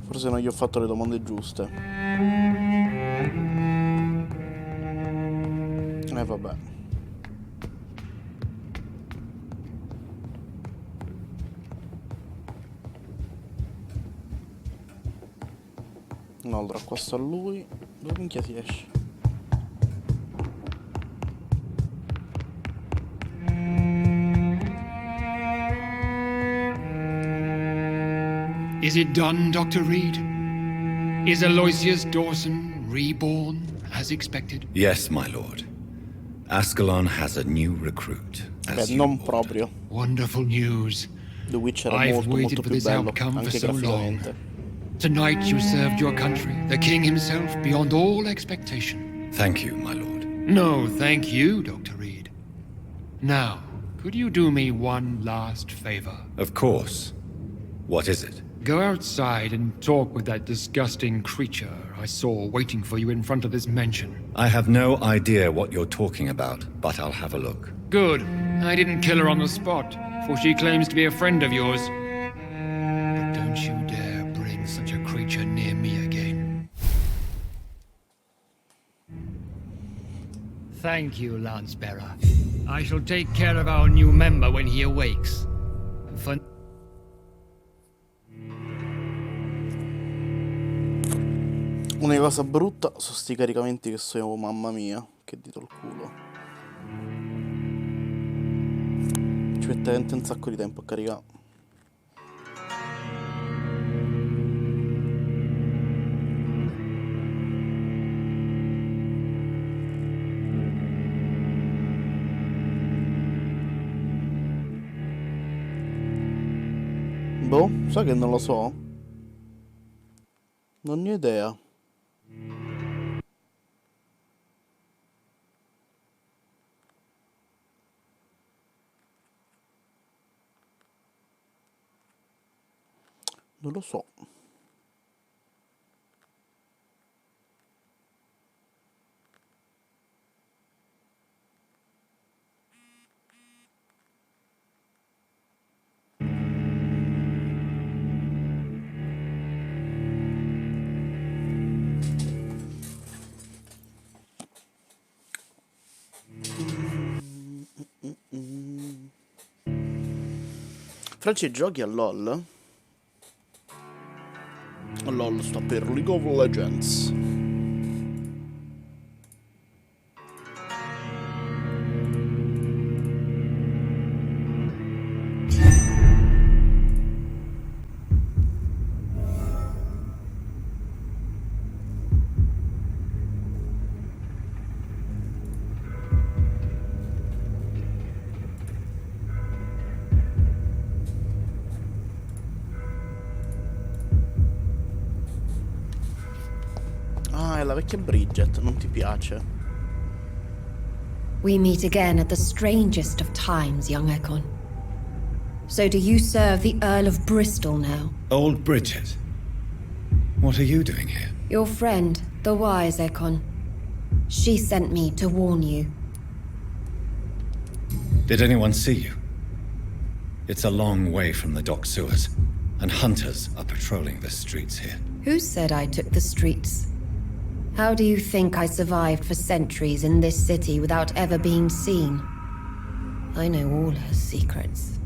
Forse non gli ho fatto le domande giuste. Vabbè. No, allora qua sta lui. Dove minchia si esce? Is it done, Dr. Reed? Is Aloysius Dawson reborn as expected? Yes, my lord. Ascalon has a new recruit. As you non ordered. proprio. Wonderful news. The Witch era I've molto waited molto for più this bello, outcome for anche so long. graficamente. Tonight you served your country, the king himself, beyond all expectation. Thank you, my lord. No, thank you, Dr. Reed. Now, could you do me one last favor? Of course. What is it? Go outside and talk with that disgusting creature I saw waiting for you in front of this mansion. I have no idea what you're talking about, but I'll have a look. Good. I didn't kill her on the spot, for she claims to be a friend of yours. But don't you dare bring such a creature near me again. Thank you, Lance-Bearer. I shall take care of our new member when he awakes. For... Una cosa brutta sono sti caricamenti che so io, mamma mia, che dito il culo. Ci mette veramente un sacco di tempo a caricare. Boh, sai che non lo so? Non ne ho idea. Non lo so. Franci, giochi a LOL? LOL sta per League of Legends. Ah, è la vecchia Bridget, non ti piace? We meet again at the strangest of times, young Ekon. So do you serve the Earl of Bristol now? Old Bridget. What are you doing here? Your friend, the wise Ekon. She sent me to warn you. Did anyone see you? It's a long way from the dock sewers, and hunters are patrolling the streets here. Who said I took the streets? How do you think I survived for centuries in this city without ever being seen? I know all her secrets.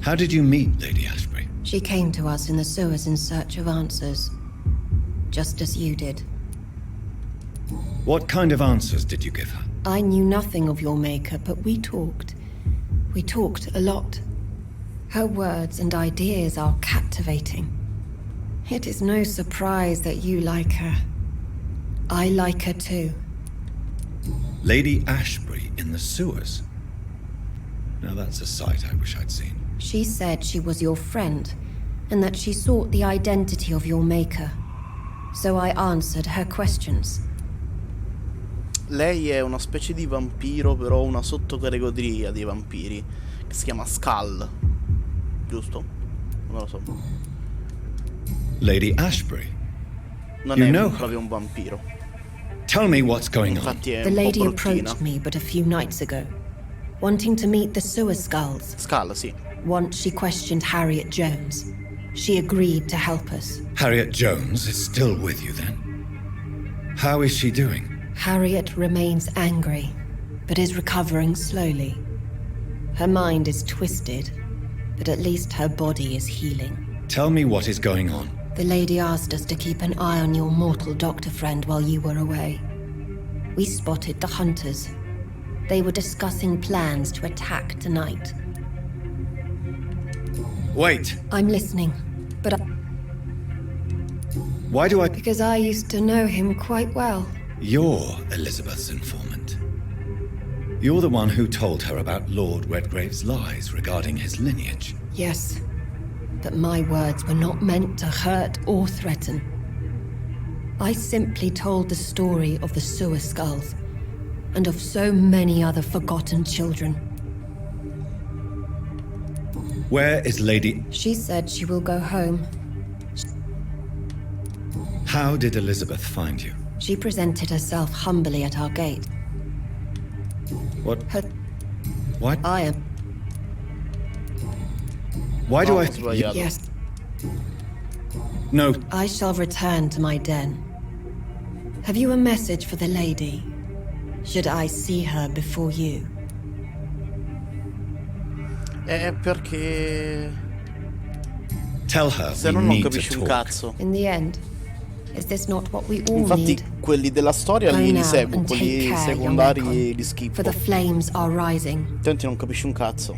How did you meet Lady Ashbury? She came to us in the sewers in search of answers. Just as you did. What kind of answers did you give her? I knew nothing of your maker, but we talked. We talked a lot. Her words and ideas are captivating. It is no surprise that you like her. I like her too. Lady Ashbury in the sewers? Now that's a sight I wish I'd seen. She said she was your friend, and that she sought the identity of your maker. So I answered her questions. Lei è una specie di vampiro, però una sottocategoria dei vampiri, che si chiama Skull. Giusto? Non lo so. Lady Ashbury? Non You è know her? proprio un vampiro. Tell me what's going on. Infatti è The un po' lady bruttina. approached me but a few nights ago, wanting to meet the sewer skulls. Skull, sì. Once she questioned Harriet Jones. She agreed to help us. Harriet Jones is still with you then? How is she doing? Harriet remains angry, but is recovering slowly. Her mind is twisted, but at least her body is healing. Tell me what is going on. The lady asked us to keep an eye on your mortal doctor friend while you were away. We spotted the hunters. They were discussing plans to attack tonight. Wait, I'm listening, but why do I... because I used to know him quite well. You're Elizabeth's informant. You're the one who told her about Lord Redgrave's lies regarding his lineage. Yes, but my words were not meant to hurt or threaten. I simply told the story of the sewer skulls, and of so many other forgotten children. Where is Lady... She said she will go home. How did Elizabeth find you? She presented herself humbly at our gate. What? Her... What? I am. Why do No, I... ho sbagliato. Yes, No. I shall return to my den. Have you a message for the lady? Should I see her before you? Perché... Tell her Se we no non need to capisci un talk. cazzo. In the end, is this not what we all Infatti need? quelli della storia Go li now seguo, and take quelli care, secondari young li Ekon, schippo. for the flames are rising. Attenti, non capisci un cazzo.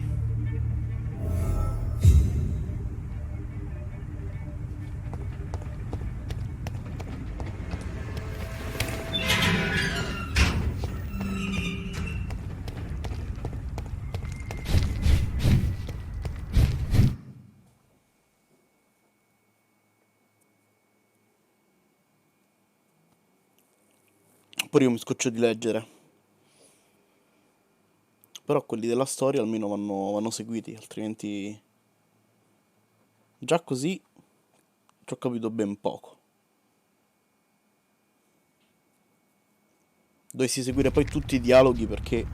Pure io mi scoccio di leggere. Però quelli della storia almeno vanno seguiti, altrimenti... Già così ci ho capito ben poco. Dovessi seguire poi tutti i dialoghi perché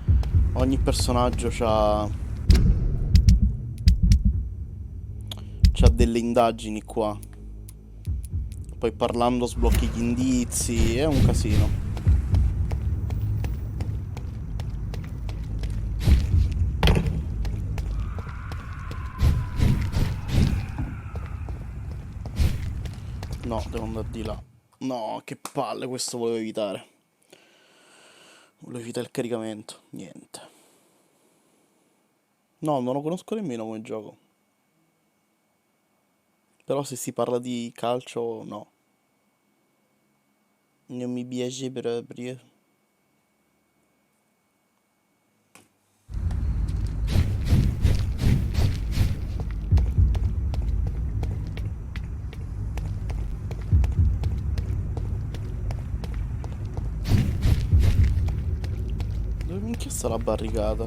ogni personaggio c'ha delle indagini qua. Poi parlando sblocchi gli indizi, è un casino. No, devo andare di là. No, che palle, questo volevo evitare. Volevo evitare il caricamento. Niente. No, non lo conosco nemmeno come gioco. Però se si parla di calcio, no. Non mi piace proprio. Dove minchia sta la barricata?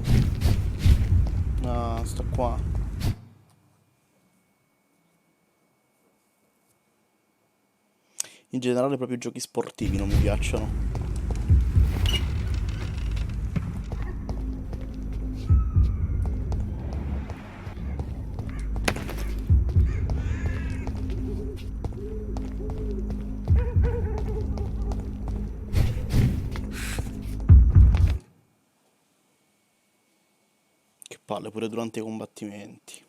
Ah, sta qua. In generale proprio i giochi sportivi non mi piacciono. Che palle pure durante i combattimenti.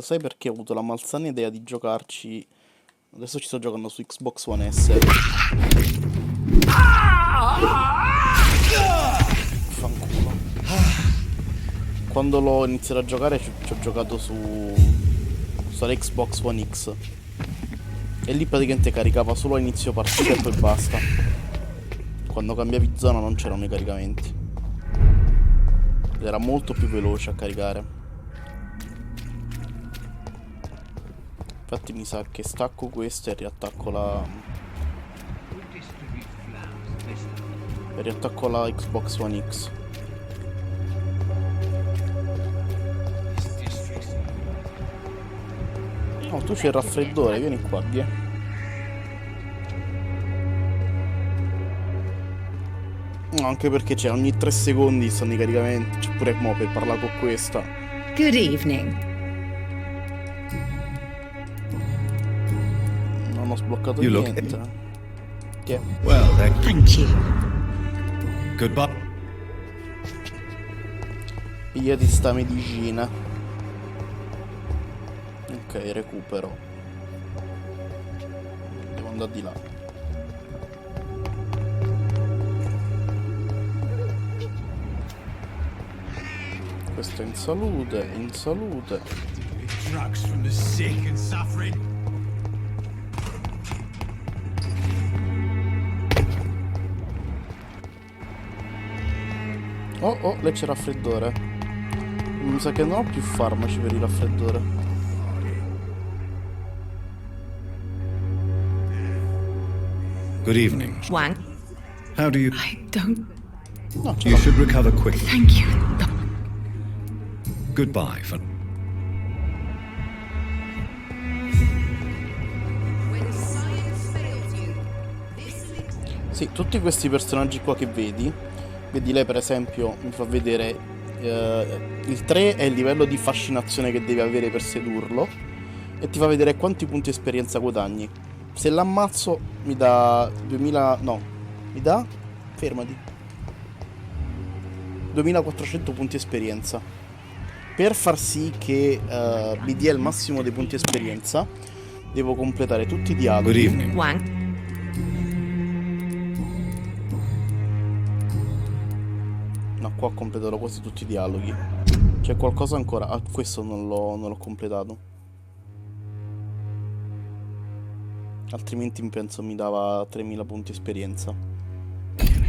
Sai perché ho avuto la malsana idea di giocarci? Adesso ci sto giocando su Xbox One S. Fanculo. Quando l'ho iniziato a giocare ci ho giocato sulla Xbox One X. E lì praticamente caricava solo a inizio partita e poi basta. Quando cambiavi zona non c'erano i caricamenti. Ed era molto più veloce a caricare. Infatti mi sa che stacco questo e riattacco la Xbox One X. Oh, tu c'è il raffreddore, vieni qua, via. No, anche perché c'è ogni 3 secondi stanno i caricamenti. C'è pure mo per parlare con questa. Good evening. Non ho sbloccato You look- niente. Che? Well, Thank you. goodbye. Pigliati sta medicina. Ok, recupero. Devo andare di là. Questo è in salute, in salute. Drugs from the sick and suffering. Oh, lei c'è raffreddore. Mi sa che non ho più farmaci per il raffreddore. Good evening. Wang. How do you... I don't. No, ce You l'ho. should recover quickly. Thank you. Goodbye for... When science fails you, Sì, tutti questi personaggi qua che vedi lei per esempio mi fa vedere il 3 è il livello di fascinazione che devi avere per sedurlo e ti fa vedere quanti punti esperienza guadagni. Se l'ammazzo mi dà 2000, no, mi dà, fermati, 2400 punti esperienza. Per far sì che mi dia il massimo dei punti esperienza devo completare tutti i dialoghi. Good evening. No, qua ho completato quasi tutti i dialoghi. C'è qualcosa ancora? Ah, questo non l'ho completato. Altrimenti penso mi dava 3000 punti esperienza.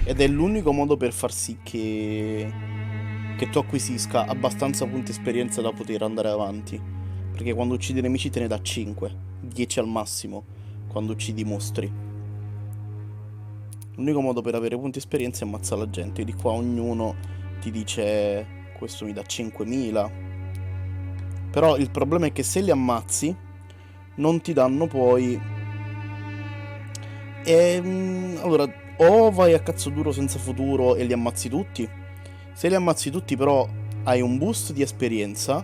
Ed è l'unico modo per far sì che tu acquisisca abbastanza punti esperienza da poter andare avanti. Perché quando uccidi nemici te ne dà 5, 10 al massimo quando uccidi mostri. L'unico modo per avere punti esperienza è ammazzare la gente. E di qua ognuno ti dice questo mi dà 5000. Però il problema è che se li ammazzi non ti danno poi allora o vai a cazzo duro senza futuro e li ammazzi tutti. Se li ammazzi tutti però hai un boost di esperienza,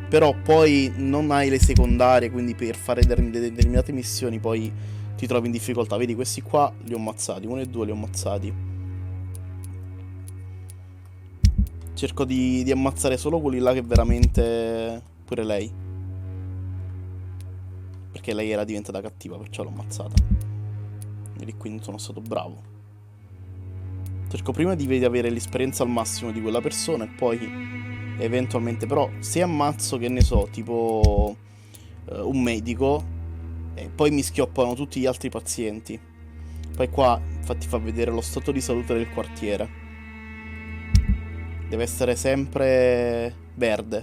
però poi non hai le secondarie, quindi per fare determinate missioni poi ti trovi in difficoltà. Vedi, questi qua li ho ammazzati, 1 e 2 li ho ammazzati. Cerco di ammazzare solo quelli là che veramente... Pure lei, perché lei era diventata cattiva, perciò l'ho ammazzata. Vedi, quindi sono stato bravo. Cerco prima di avere l'esperienza al massimo di quella persona e poi eventualmente, però se ammazzo, che ne so, tipo un medico, e poi mi schioppano tutti gli altri pazienti. Poi qua infatti fa vedere lo stato di salute del quartiere. Deve essere sempre verde.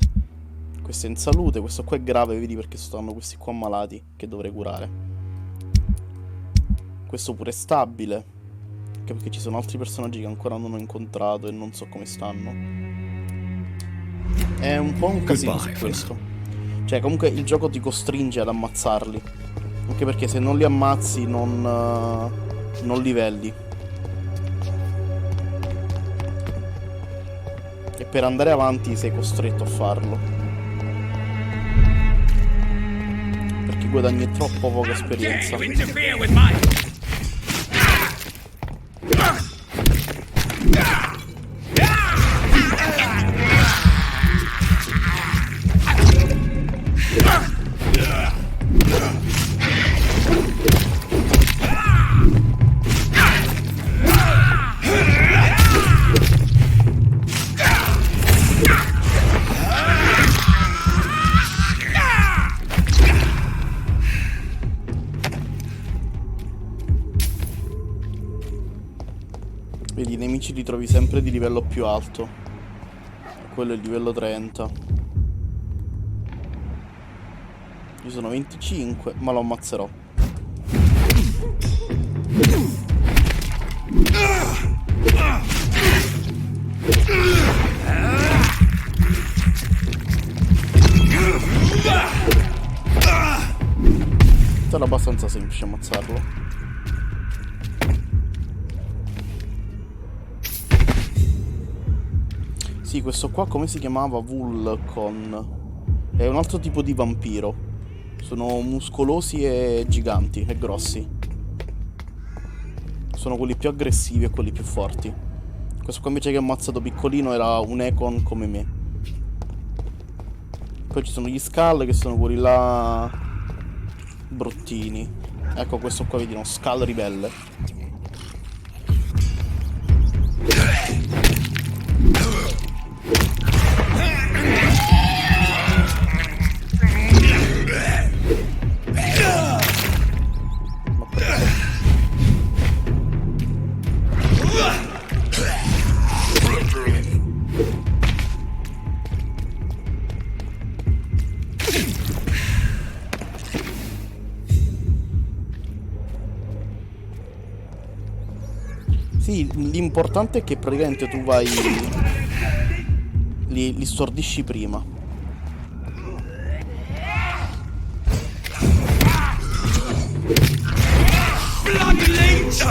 Questo è in salute, questo qua è grave, vedi, perché stanno questi qua malati che dovrei curare. Questo pure è stabile, anche perché ci sono altri personaggi che ancora non ho incontrato e non so come stanno. È un po' un casino su questo. Cioè comunque il gioco ti costringe ad ammazzarli, anche perché se non li ammazzi non livelli. E per andare avanti sei costretto a farlo, perché guadagni troppo poca esperienza. Vedi, i nemici li trovi sempre di livello più alto. Quello è il livello 30. Io sono 25, ma lo ammazzerò. Sarà abbastanza semplice ammazzarlo. Sì, questo qua come si chiamava? Vulcon. È un altro tipo di vampiro. Sono muscolosi e giganti e grossi. Sono quelli più aggressivi e quelli più forti. Questo qua invece che ho ammazzato piccolino era un Econ come me. Poi ci sono gli Skull che sono quelli là bruttini. Ecco, questo qua vedi, uno Skull ribelle. Sì, l'importante è che praticamente tu vai... li stordisci prima. Blood leech!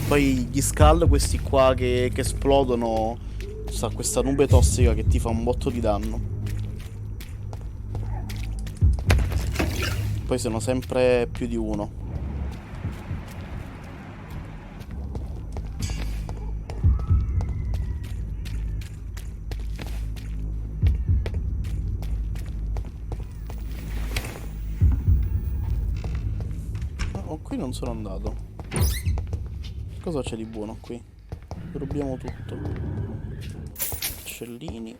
Poi gli skull, questi qua che esplodono, sta questa nube tossica che ti fa un botto di danno. Poi sono sempre più di uno. Oh, qui non sono andato. Cosa c'è di buono qui? Rubiamo tutto. Uccellini.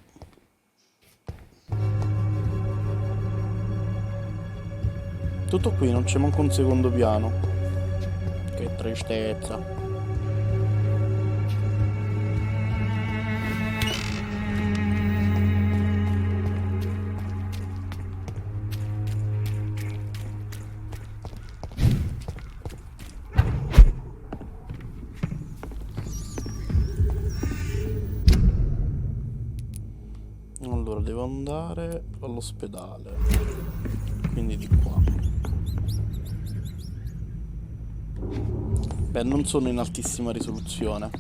Tutto qui, non c'è manco un secondo piano. Che tristezza. Allora, devo andare all'ospedale. Quindi di qua. Beh, non sono in altissima risoluzione.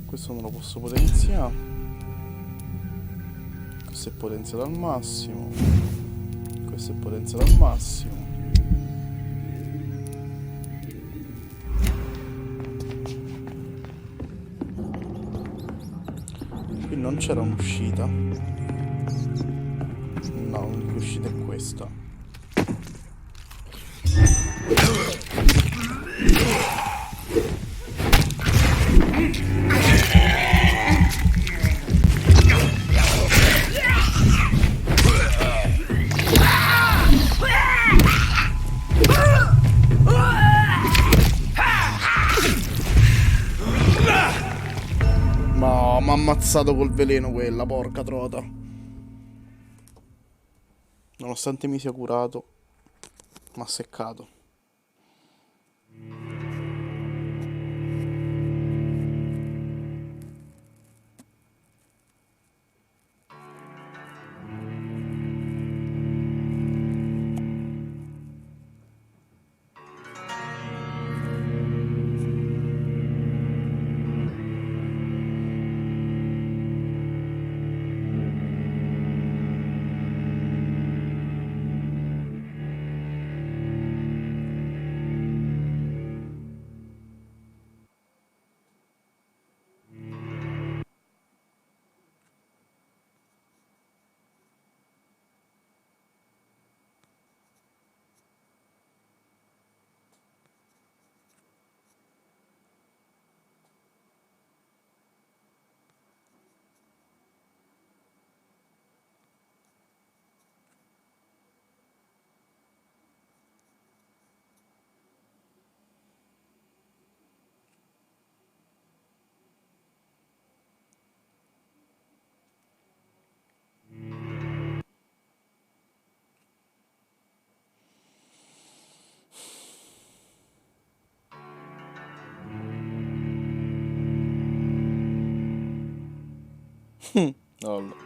Questo non lo posso potenziare. Questo è potenziato al massimo. Questo è potenziato al massimo. Qui non c'era un'uscita. No, l'unica uscita è questa. No, m'ha ammazzato col veleno quella, porca trota. Nonostante mi sia curato, m'ha seccato. Vabbè.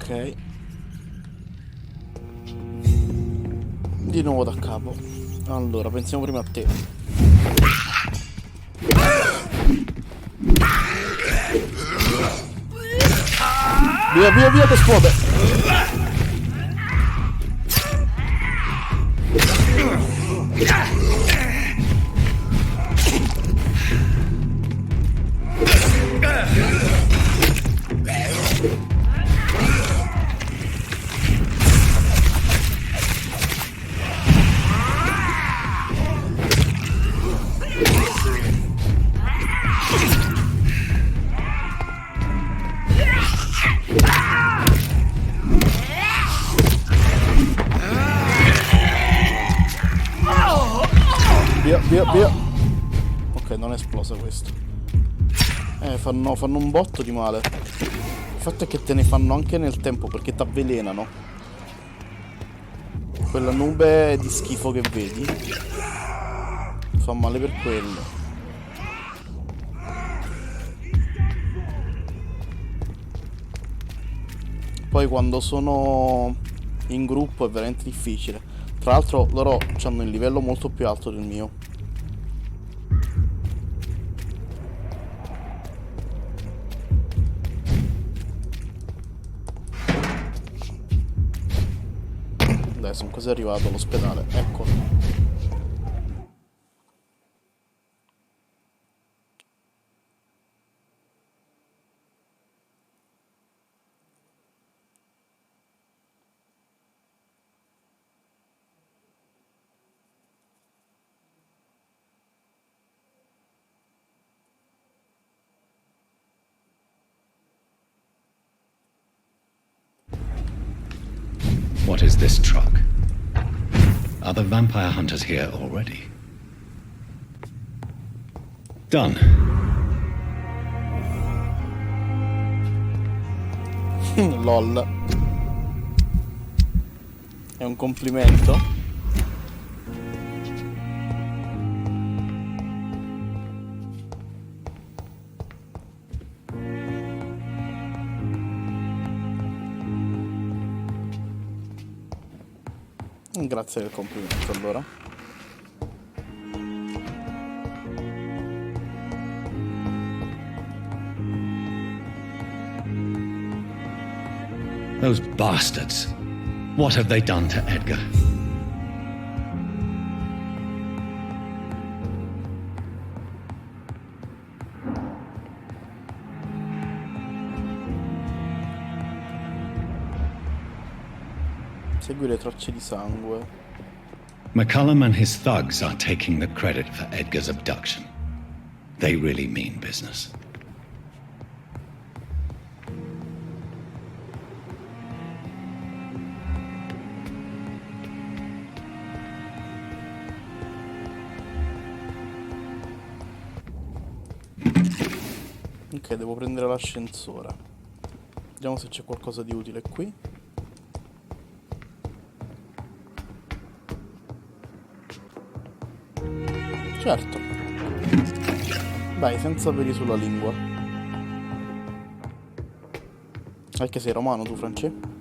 Ok. Di nuovo da capo. Allora, pensiamo prima a te. Via, via, via, che esplode! Via, via, via. Ok, non è esplosa questo. Fanno un botto di male. Il fatto è che te ne fanno anche nel tempo perché t'avvelenano. Quella nube di schifo che vedi fa male per quello. Poi quando sono in gruppo è veramente difficile. Tra l'altro loro hanno il livello molto più alto del mio. Dai, sono quasi arrivato all'ospedale. Eccolo. What is this truck? Are the vampire hunters here already? Done. LOL. È un complimento? Grazie del complimento, allora. Those bastards. What have they done to Edgar? Segui le tracce di sangue. McCullum and his thugs are taking the credit for Edgar's abduction. They really mean business. Ok, devo prendere l'ascensore. Vediamo se c'è qualcosa di utile qui. Certo. Dai, senza peli sulla lingua. Anche sei romano tu, Francesco?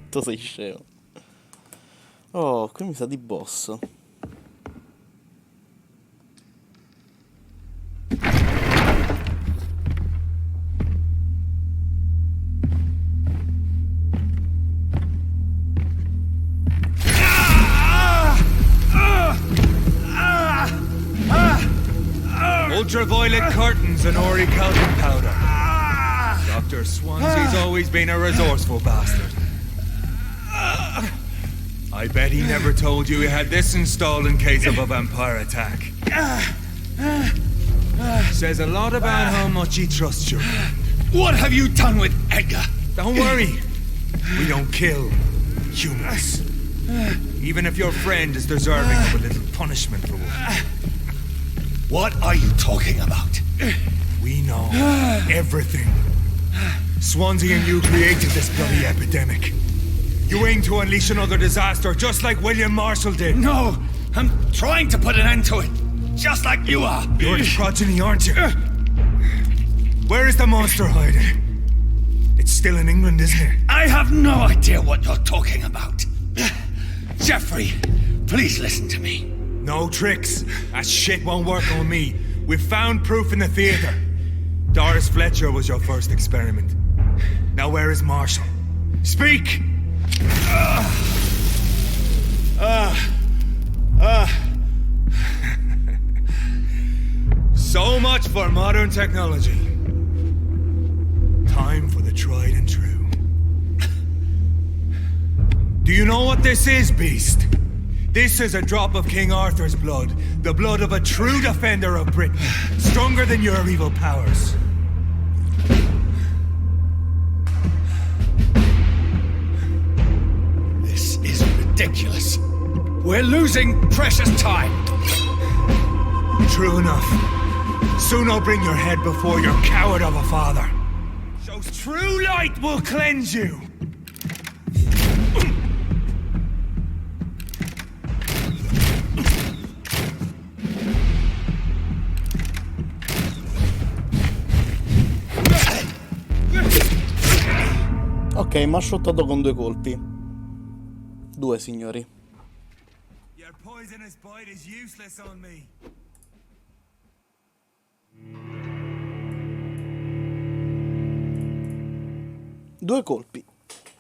Tu sei scemo. Oh, qui mi sa di boss. ultraviolet curtains and orichalcum powder. Dr. Swansea's always been a resourceful bastard. I bet he never told you he had this installed in case of a vampire attack. Says a lot about how much he trusts you. What have you done with Edgar? Don't worry. We don't kill humans. Even if your friend is deserving of a little punishment for what. What are you talking about? We know everything. Swansea and you created this bloody epidemic. You aim to unleash another disaster just like William Marshall did. No, I'm trying to put an end to it. Just like you are. You're the progeny, aren't you? Where is the monster hiding? It's still in England, isn't it? I have no idea what you're talking about. Jeffrey, please listen to me. No tricks. That shit won't work on me. We've found proof in the theater. Doris Fletcher was your first experiment. Now where is Marshall? Speak! So much for modern technology. Time for the tried and true. Do you know what this is, Beast? This is a drop of King Arthur's blood. The blood of a true defender of Britain. Stronger than your evil powers. This is ridiculous. We're losing precious time. True enough. Soon I'll bring your head before your coward of a father. So true light will cleanse you. Ok, mi ha shottato con 2 colpi. 2, signori. Your poisonous bite is useless on me. Due colpi.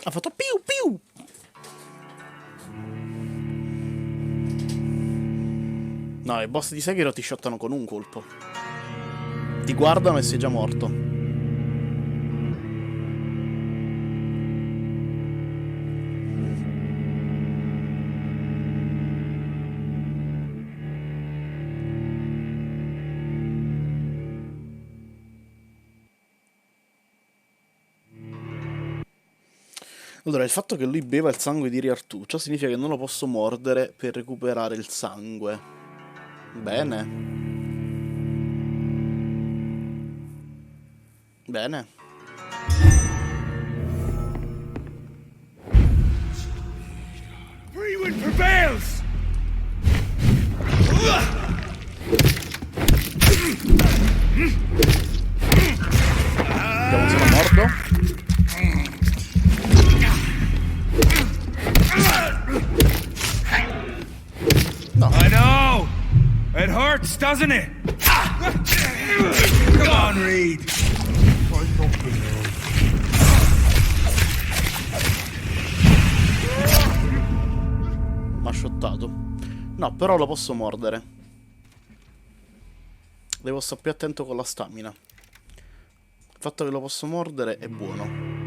Ha fatto piu piu. No, i boss di Sekiro ti shottano con un colpo. Ti guardano e sei già morto. Allora, il fatto che lui beva il sangue di Riartuccio significa che non lo posso mordere per recuperare il sangue. Bene. Bene. Freewind prevails! Vediamo se lo mordo. No. I know! It hurts, doesn't it? Come on, Reed. M'ha shottato. No, però lo posso mordere. Devo stare più attento con la stamina. Il fatto che lo posso mordere è buono.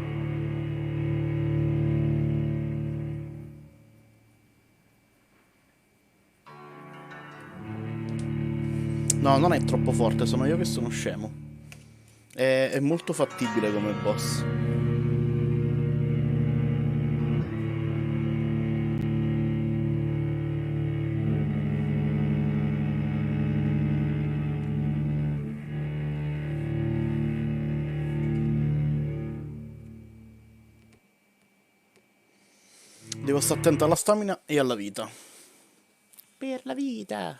No, non è troppo forte, sono io che sono scemo. È molto fattibile come boss. Devo stare attento alla stamina e alla vita. Per la vita.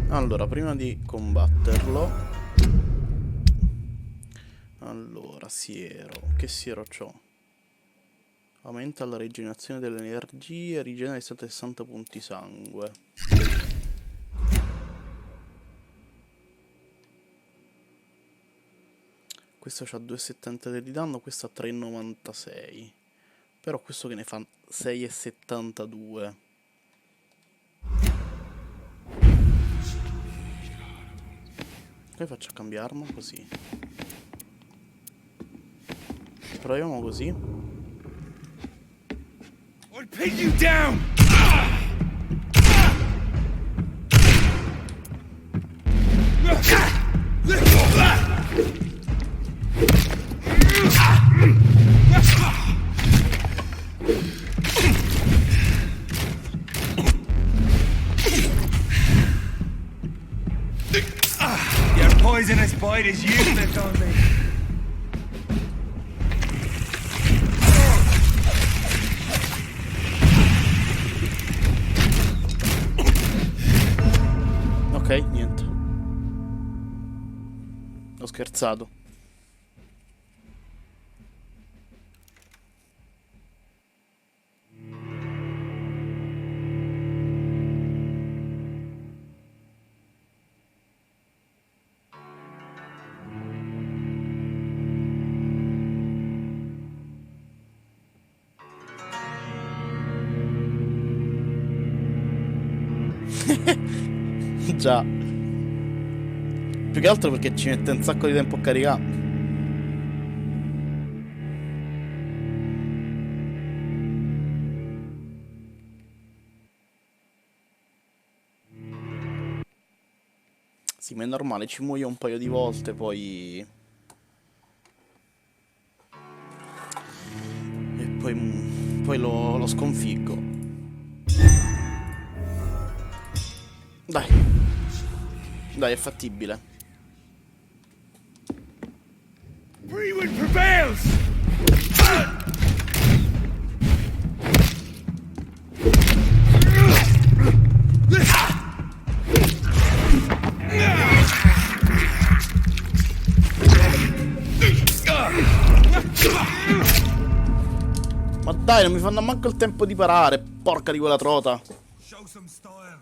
Allora, prima di combatterlo. Allora, siero. Che siero c'ho? Aumenta la rigenerazione delle energie. Rigenera 60 punti sangue. Questo c'ha 2,70 di danno. Questo ha 3,96. Però questo che ne fa 6,72. Poi faccio cambiare arma così. Proviamo così. I'll pin you down! Your poisonous bite is useless on me. Ok, niente. Ho scherzato. Già. Più che altro perché ci mette un sacco di tempo a caricare. Sì, ma è normale, ci muoio un paio di volte, poi... E poi lo sconfiggo. Dai. Dai, è fattibile. Freewood prevails! Ma dai, non mi fanno manco il tempo di parare, porca di quella trota. Show some style.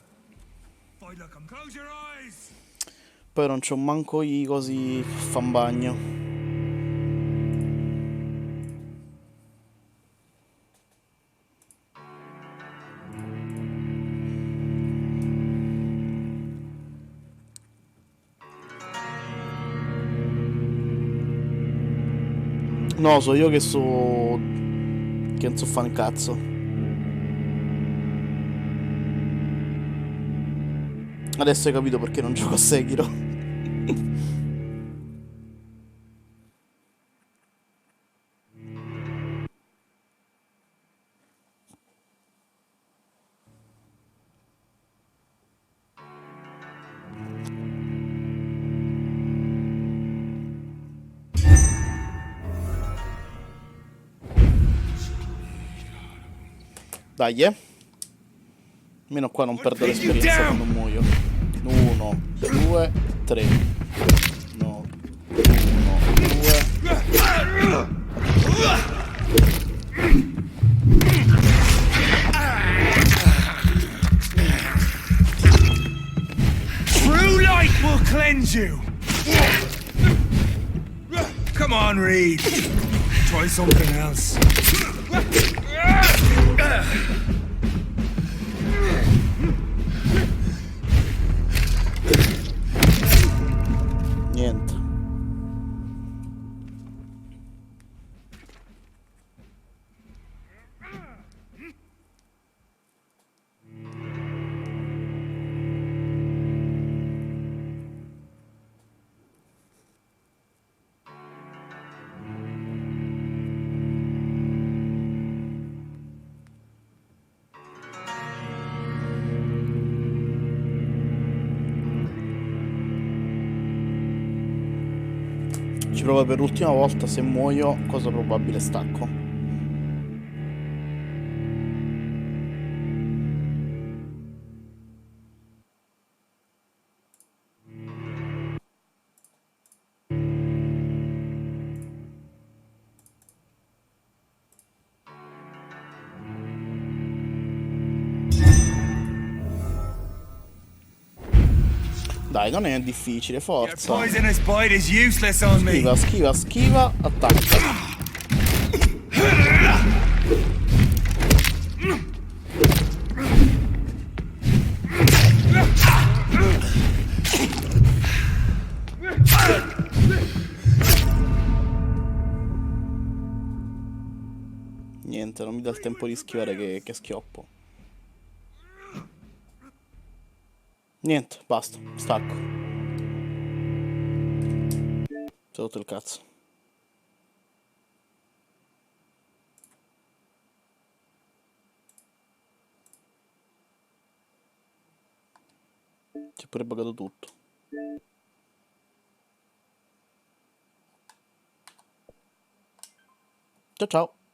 Fight like 'em. Close your eyes. Poi non c'ho manco i cosi fan bagno. No, so io che che non so fare un cazzo. Adesso hai capito perché non gioco a Sekiro. Dai, almeno qua non perdo l'esperienza quando muoio. 1, 2, 3. No. 1, 2. True light will cleanse you. Come on, Reed. Try something else. Niente. Ci provo per l'ultima volta, se muoio, cosa probabile stacco. Dai, non è difficile, forza. Poisonous bite is useless on me. Schiva, schiva, schiva, attacca. niente, non mi dà il tempo di schivare che schioppo. Niente, basta, stacco. C'è tutto il cazzo. C'è pure buggato tutto. Ciao ciao.